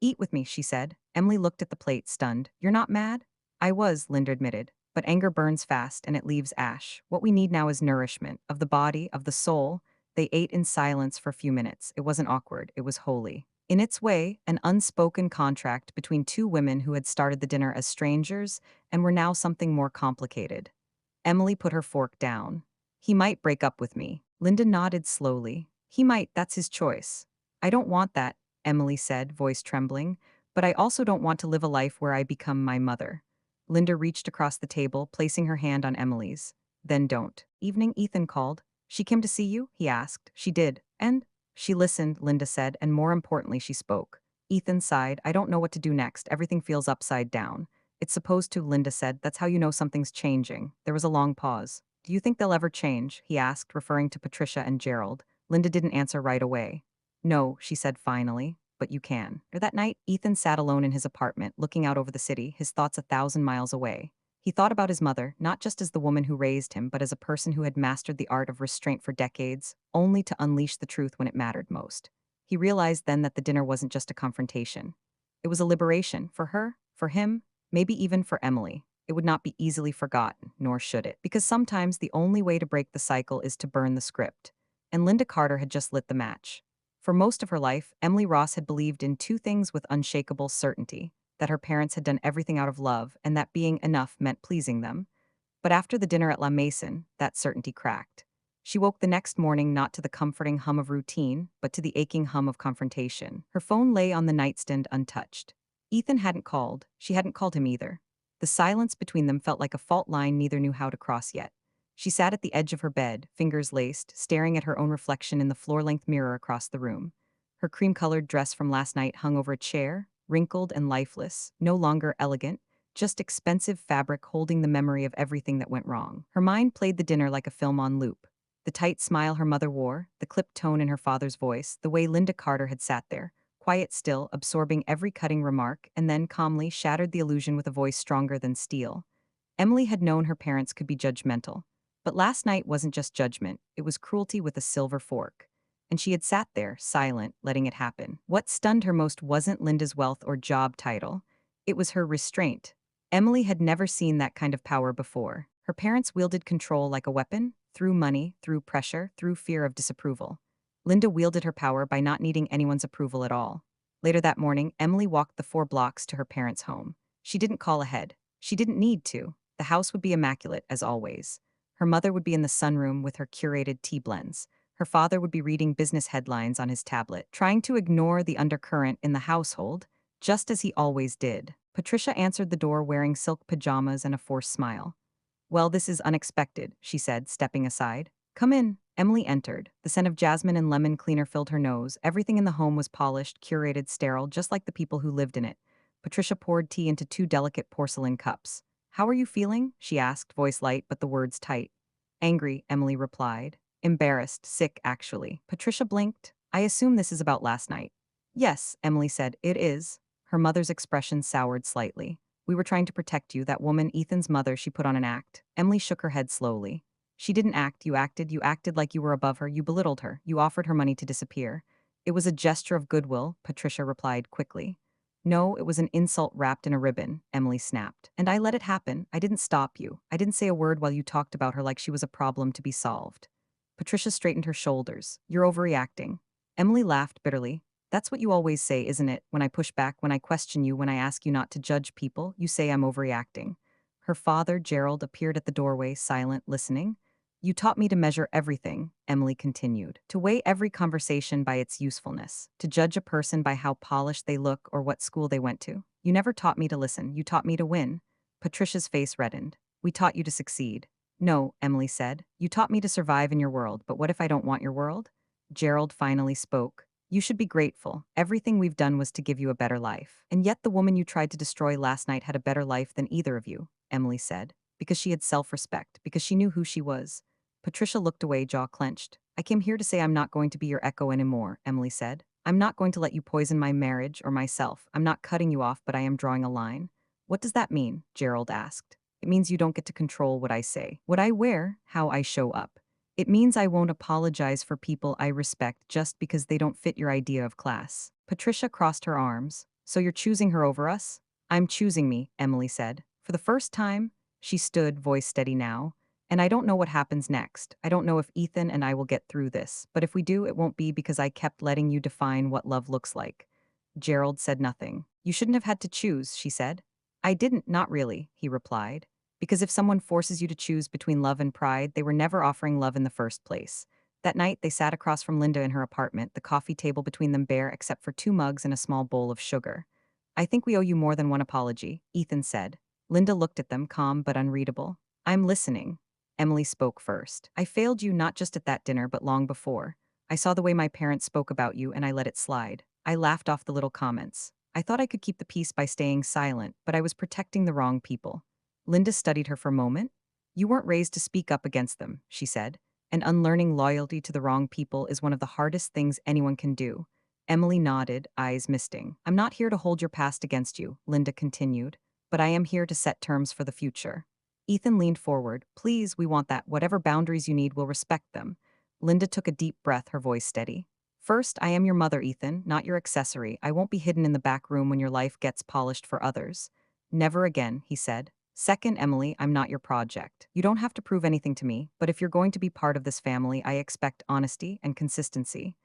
Eat with me, she said. Emily looked at the plate, stunned. You're not mad? I was, Linda admitted. But anger burns fast and it leaves ash. What we need now is nourishment, of the body, of the soul. They ate in silence for a few minutes. It wasn't awkward, it was holy. In its way, an unspoken contract between two women who had started the dinner as strangers and were now something more complicated. Emily put her fork down. He might break up with me. Linda nodded slowly. He might, that's his choice. I don't want that, Emily said, voice trembling, but I also don't want to live a life where I become my mother. Linda reached across the table, placing her hand on Emily's. Then don't. Evening, Ethan called. She came to see you? He asked. She did. And? She listened, Linda said, and more importantly, she spoke. Ethan sighed. I don't know what to do next. Everything feels upside down. It's supposed to, Linda said. That's how you know something's changing. There was a long pause. Do you think they'll ever change? He asked, referring to Patricia and Gerald. Linda didn't answer right away. No, she said finally. but you can. Or that night, Ethan sat alone in his apartment, looking out over the city, his thoughts 1,000 miles away. He thought about his mother, not just as the woman who raised him, but as a person who had mastered the art of restraint for decades, only to unleash the truth when it mattered most. He realized then that the dinner wasn't just a confrontation. It was a liberation for her, for him, maybe even for Emily. It would not be easily forgotten, nor should it, because sometimes the only way to break the cycle is to burn the script. And Linda Carter had just lit the match. For most of her life, Emily Ross had believed in two things with unshakable certainty: that her parents had done everything out of love, and that being enough meant pleasing them. But after the dinner at La Maison, that certainty cracked. She woke the next morning not to the comforting hum of routine, but to the aching hum of confrontation. Her phone lay on the nightstand untouched. Ethan hadn't called. She hadn't called him either. The silence between them felt like a fault line neither knew how to cross yet. She sat at the edge of her bed, fingers laced, staring at her own reflection in the floor-length mirror across the room. Her cream-colored dress from last night hung over a chair, wrinkled and lifeless, no longer elegant, just expensive fabric holding the memory of everything that went wrong. Her mind played the dinner like a film on loop. The tight smile her mother wore, the clipped tone in her father's voice, the way Linda Carter had sat there, quiet still, absorbing every cutting remark, and then calmly shattered the illusion with a voice stronger than steel. Emily had known her parents could be judgmental. But last night wasn't just judgment, it was cruelty with a silver fork. And she had sat there, silent, letting it happen. What stunned her most wasn't Linda's wealth or job title. It was her restraint. Emily had never seen that kind of power before. Her parents wielded control like a weapon, through money, through pressure, through fear of disapproval. Linda wielded her power by not needing anyone's approval at all. Later that morning, Emily walked the 4 blocks to her parents' home. She didn't call ahead. She didn't need to. The house would be immaculate, as always. Her mother would be in the sunroom with her curated tea blends. Her father would be reading business headlines on his tablet, trying to ignore the undercurrent in the household, just as he always did. Patricia answered the door wearing silk pajamas and a forced smile. "Well, this is unexpected," she said, stepping aside. "Come in." Emily entered. The scent of jasmine and lemon cleaner filled her nose. Everything in the home was polished, curated, sterile, just like the people who lived in it. Patricia poured tea into 2 delicate porcelain cups. "How are you feeling?" she asked, voice light but the words tight. "Angry," Emily replied. "Embarrassed, sick, actually." Patricia blinked. "I assume this is about last night." "Yes," Emily said, "it is." Her mother's expression soured slightly. "We were trying to protect you, that woman, Ethan's mother, she put on an act." Emily shook her head slowly. "She didn't act, you acted. You acted like you were above her, you belittled her, you offered her money to disappear." "It was a gesture of goodwill," Patricia replied quickly. "No, it was an insult wrapped in a ribbon," Emily snapped. "And I let it happen. I didn't stop you. I didn't say a word while you talked about her like she was a problem to be solved." Patricia straightened her shoulders. "You're overreacting." Emily laughed bitterly. "That's what you always say, isn't it? When I push back, when I question you, when I ask you not to judge people, you say I'm overreacting." Her father, Gerald, appeared at the doorway, silent, listening. "You taught me to measure everything," Emily continued, "to weigh every conversation by its usefulness, to judge a person by how polished they look or what school they went to. You never taught me to listen, you taught me to win." Patricia's face reddened. "We taught you to succeed." "No," Emily said. "You taught me to survive in your world, but what if I don't want your world?" Gerald finally spoke. "You should be grateful. Everything we've done was to give you a better life. And yet the woman you tried to destroy last night had a better life than either of you," Emily said, "because she had self-respect, because she knew who she was." Patricia looked away, jaw clenched. "I came here to say I'm not going to be your echo anymore," Emily said. "I'm not going to let you poison my marriage or myself. I'm not cutting you off, but I am drawing a line." "What does that mean?" Gerald asked. "It means you don't get to control what I say, what I wear, how I show up. It means I won't apologize for people I respect just because they don't fit your idea of class." Patricia crossed her arms. "So you're choosing her over us?" "I'm choosing me," Emily said. "For the first time." She stood, voice steady now. "And I don't know what happens next. I don't know if Ethan and I will get through this. But if we do, it won't be because I kept letting you define what love looks like." Gerald said nothing. "You shouldn't have had to choose," she said. "I didn't, not really," he replied. "Because if someone forces you to choose between love and pride, they were never offering love in the first place." That night, they sat across from Linda in her apartment, the coffee table between them bare except for 2 mugs and a small bowl of sugar. "I think we owe you more than one apology," Ethan said. Linda looked at them, calm but unreadable. "I'm listening." Emily spoke first. "I failed you not just at that dinner, but long before. I saw the way my parents spoke about you, and I let it slide. I laughed off the little comments. I thought I could keep the peace by staying silent, but I was protecting the wrong people." Linda studied her for a moment. "You weren't raised to speak up against them," she said. "And unlearning loyalty to the wrong people is one of the hardest things anyone can do." Emily nodded, eyes misting. I'm not here to hold your past against you, Linda continued, but I am here to set terms for the future. Ethan leaned forward. Please, we want that. Whatever boundaries you need, we'll respect them. Linda took a deep breath, her voice steady. First, I am your mother, Ethan, not your accessory. I won't be hidden in the back room when your life gets polished for others. Never again, he said. Second, Emily, I'm not your project. You don't have to prove anything to me, but if you're going to be part of this family, I expect honesty and consistency.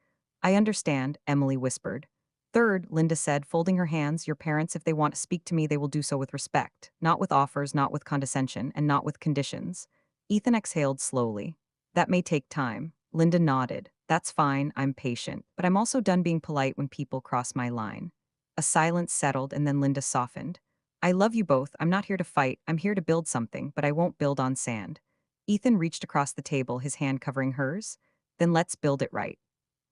I understand, Emily whispered. Third, Linda said, folding her hands, your parents, if they want to speak to me, they will do so with respect, not with offers, not with condescension, and not with conditions. Ethan exhaled slowly. That may take time. Linda nodded. That's fine, I'm patient, but I'm also done being polite when people cross my line. A silence settled, and then Linda softened. I love you both. I'm not here to fight. I'm here to build something, but I won't build on sand. Ethan reached across the table, his hand covering hers. Then let's build it right.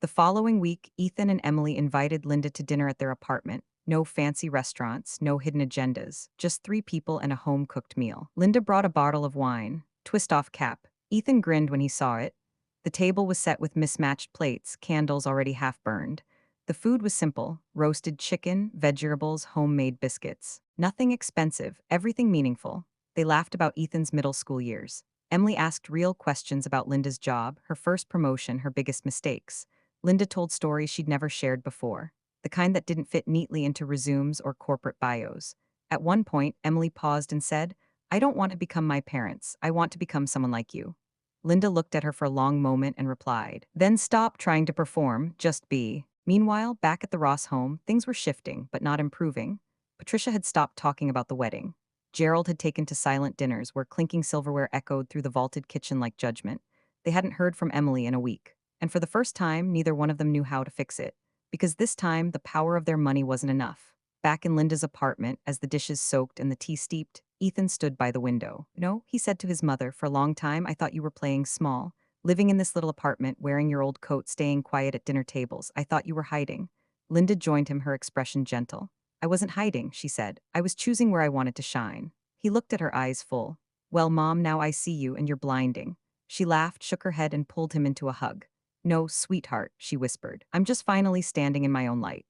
The following week, Ethan and Emily invited Linda to dinner at their apartment. No fancy restaurants, no hidden agendas, just three people and a home-cooked meal. Linda brought a bottle of wine, twist-off cap. Ethan grinned when he saw it. The table was set with mismatched plates, candles already half burned. The food was simple: roasted chicken, vegetables, homemade biscuits. Nothing expensive, everything meaningful. They laughed about Ethan's middle school years. Emily asked real questions about Linda's job, her first promotion, her biggest mistakes. Linda told stories she'd never shared before, the kind that didn't fit neatly into resumes or corporate bios. At one point, Emily paused and said, I don't want to become my parents. I want to become someone like you. Linda looked at her for a long moment and replied, then stop trying to perform, just be. Meanwhile, back at the Ross home, things were shifting, but not improving. Patricia had stopped talking about the wedding. Gerald had taken to silent dinners where clinking silverware echoed through the vaulted kitchen like judgment. They hadn't heard from Emily in a week. And for the first time, neither one of them knew how to fix it. Because this time, the power of their money wasn't enough. Back in Linda's apartment, as the dishes soaked and the tea steeped, Ethan stood by the window. No, he said to his mother, for a long time I thought you were playing small. Living in this little apartment, wearing your old coat, staying quiet at dinner tables. I thought you were hiding. Linda joined him, her expression gentle. I wasn't hiding, she said. I was choosing where I wanted to shine. He looked at her, eyes full. Well, Mom, now I see you, and you're blinding. She laughed, shook her head, and pulled him into a hug. No, sweetheart, she whispered. I'm just finally standing in my own light.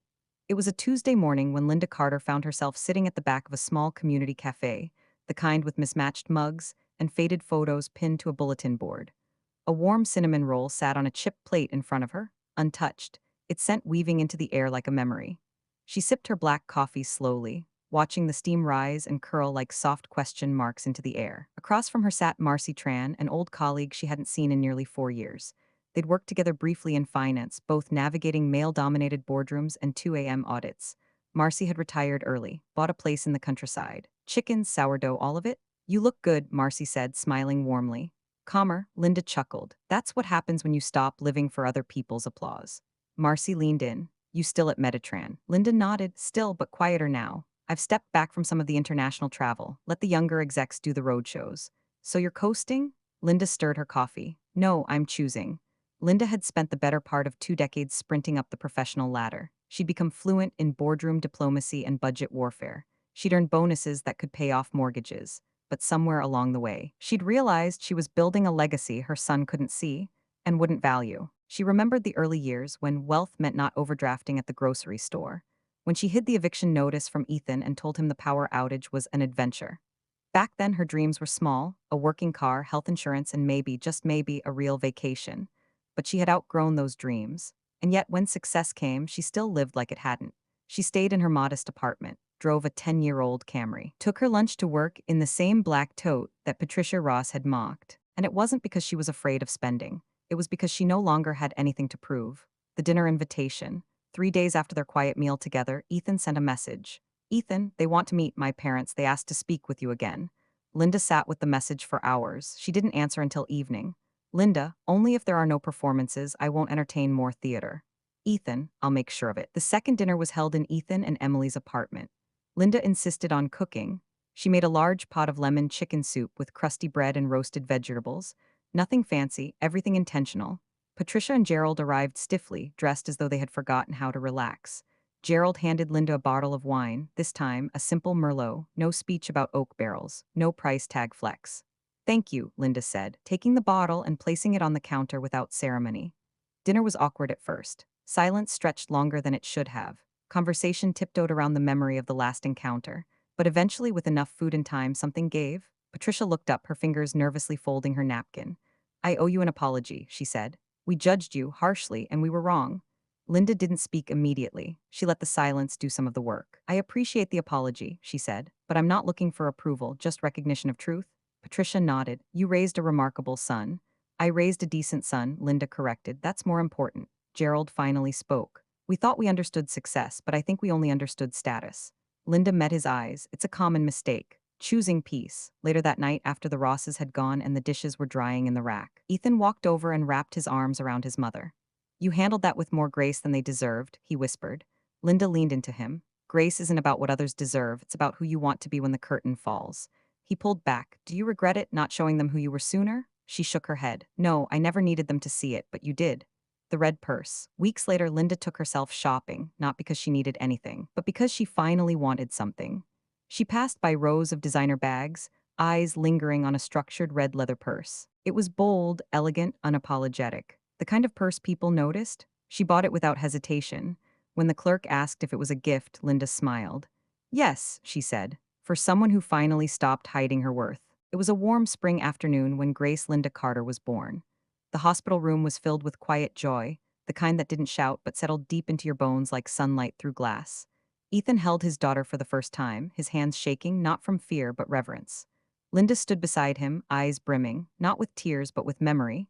It was a Tuesday morning when Linda Carter found herself sitting at the back of a small community cafe, the kind with mismatched mugs and faded photos pinned to a bulletin board. A warm cinnamon roll sat on a chipped plate in front of her, untouched, its scent weaving into the air like a memory. She sipped her black coffee slowly, watching the steam rise and curl like soft question marks into the air. Across from her sat Marcy Tran, an old colleague she hadn't seen in nearly 4 years. They'd worked together briefly in finance, both navigating male-dominated boardrooms and 2 a.m. audits. Marcy had retired early, bought a place in the countryside. Chicken, sourdough, all of it? You look good, Marcy said, smiling warmly. Calmer, Linda chuckled. That's what happens when you stop living for other people's applause. Marcy leaned in. You still at Metatran? Linda nodded, still but quieter now. I've stepped back from some of the international travel. Let the younger execs do the road shows. So you're coasting? Linda stirred her coffee. No, I'm choosing. Linda had spent the better part of 2 decades sprinting up the professional ladder. She'd become fluent in boardroom diplomacy and budget warfare. She'd earned bonuses that could pay off mortgages. But somewhere along the way, she'd realized she was building a legacy her son couldn't see and wouldn't value. She remembered the early years when wealth meant not overdrafting at the grocery store, when she hid the eviction notice from Ethan and told him the power outage was an adventure. Back then, her dreams were small: a working car, health insurance, and maybe, just maybe, a real vacation. But she had outgrown those dreams. And yet, when success came, she still lived like it hadn't. She stayed in her modest apartment, drove a 10-year-old Camry, took her lunch to work in the same black tote that Patricia Ross had mocked. And it wasn't because she was afraid of spending. It was because she no longer had anything to prove. The dinner invitation. 3 days after their quiet meal together, Ethan sent a message. Ethan, they want to meet my parents. They asked to speak with you again. Linda sat with the message for hours. She didn't answer until evening. Linda, only if there are no performances, I won't entertain more theater. Ethan, I'll make sure of it. The second dinner was held in Ethan and Emily's apartment. Linda insisted on cooking. She made a large pot of lemon chicken soup with crusty bread and roasted vegetables. Nothing fancy, everything intentional. Patricia and Gerald arrived stiffly, dressed as though they had forgotten how to relax. Gerald handed Linda a bottle of wine, this time a simple Merlot, no speech about oak barrels, no price tag flex. Thank you, Linda said, taking the bottle and placing it on the counter without ceremony. Dinner was awkward at first. Silence stretched longer than it should have. Conversation tiptoed around the memory of the last encounter. But eventually, with enough food and time, something gave. Patricia looked up, her fingers nervously folding her napkin. I owe you an apology, she said. We judged you harshly, and we were wrong. Linda didn't speak immediately. She let the silence do some of the work. I appreciate the apology, she said, but I'm not looking for approval, just recognition of truth. Patricia nodded. You raised a remarkable son. I raised a decent son, Linda corrected. That's more important. Gerald finally spoke. We thought we understood success, but I think we only understood status. Linda met his eyes. It's a common mistake. Choosing peace. Later that night, after the Rosses had gone and the dishes were drying in the rack, Ethan walked over and wrapped his arms around his mother. You handled that with more grace than they deserved, he whispered. Linda leaned into him. Grace isn't about what others deserve, it's about who you want to be when the curtain falls. He pulled back. Do you regret it, not showing them who you were sooner? She shook her head. No, I never needed them to see it, but you did. The red purse. Weeks later, Linda took herself shopping, not because she needed anything, but because she finally wanted something. She passed by rows of designer bags, eyes lingering on a structured red leather purse. It was bold, elegant, unapologetic. The kind of purse people noticed. She bought it without hesitation. When the clerk asked if it was a gift, Linda smiled. Yes, she said, for someone who finally stopped hiding her worth. It was a warm spring afternoon when Grace Linda Carter was born. The hospital room was filled with quiet joy, the kind that didn't shout but settled deep into your bones like sunlight through glass. Ethan held his daughter for the first time, his hands shaking not from fear but reverence. Linda stood beside him, eyes brimming, not with tears but with memory.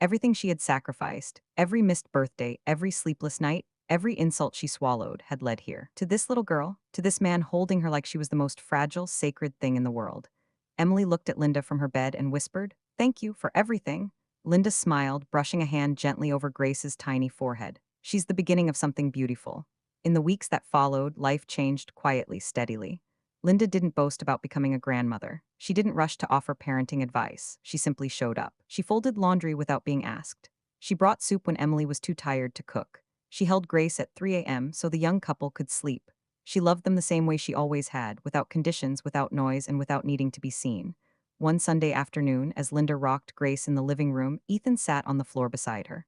Everything she had sacrificed, every missed birthday, every sleepless night, every insult she swallowed had led here. To this little girl, to this man holding her like she was the most fragile, sacred thing in the world. Emily looked at Linda from her bed and whispered, Thank you for everything. Linda smiled, brushing a hand gently over Grace's tiny forehead. She's the beginning of something beautiful. In the weeks that followed, life changed quietly, steadily. Linda didn't boast about becoming a grandmother. She didn't rush to offer parenting advice. She simply showed up. She folded laundry without being asked. She brought soup when Emily was too tired to cook. She held Grace at 3 a.m. so the young couple could sleep. She loved them the same way she always had, without conditions, without noise, and without needing to be seen. One Sunday afternoon, as Linda rocked Grace in the living room, Ethan sat on the floor beside her.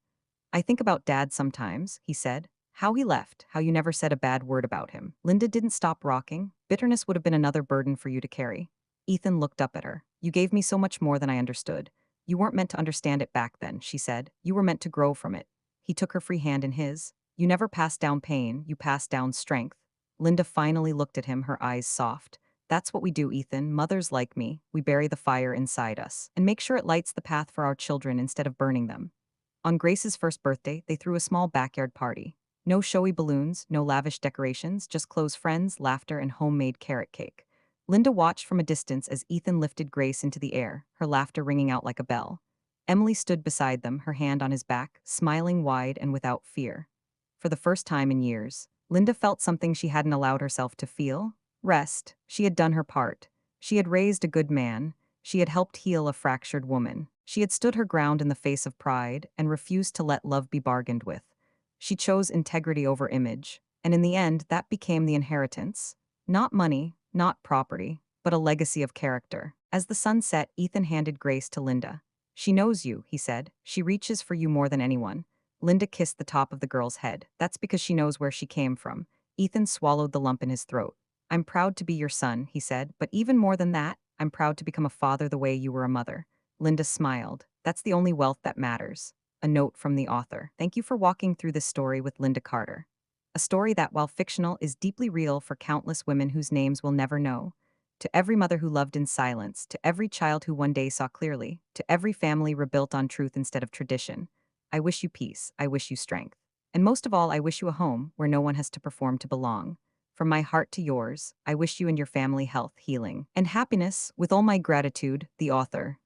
I think about Dad sometimes, he said. How he left, how you never said a bad word about him. Linda didn't stop rocking. Bitterness would have been another burden for you to carry. Ethan looked up at her. You gave me so much more than I understood. You weren't meant to understand it back then, she said. You were meant to grow from it. He took her free hand in his. You never passed down pain, you passed down strength. Linda finally looked at him, her eyes soft. That's what we do, Ethan. Mothers like me. We bury the fire inside us and make sure it lights the path for our children instead of burning them. On Grace's first birthday, they threw a small backyard party. No showy balloons, no lavish decorations, just close friends, laughter, and homemade carrot cake. Linda watched from a distance as Ethan lifted Grace into the air, her laughter ringing out like a bell. Emily stood beside them, her hand on his back, smiling wide and without fear. For the first time in years, Linda felt something she hadn't allowed herself to feel. Rest. She had done her part. She had raised a good man. She had helped heal a fractured woman. She had stood her ground in the face of pride and refused to let love be bargained with. She chose integrity over image, and in the end, that became the inheritance. Not money, not property, but a legacy of character. As the sun set, Ethan handed Grace to Linda. She knows you, he said. She reaches for you more than anyone. Linda kissed the top of the girl's head. That's because she knows where she came from. Ethan swallowed the lump in his throat. I'm proud to be your son, he said, but even more than that, I'm proud to become a father the way you were a mother. Linda smiled. That's the only wealth that matters. A note from the author. Thank you for walking through this story with Linda Carter. A story that, while fictional, is deeply real for countless women whose names we'll never know. To every mother who loved in silence, to every child who one day saw clearly, to every family rebuilt on truth instead of tradition. I wish you peace, I wish you strength. And most of all, I wish you a home where no one has to perform to belong. From my heart to yours, I wish you and your family health, healing, and happiness. With all my gratitude, the author.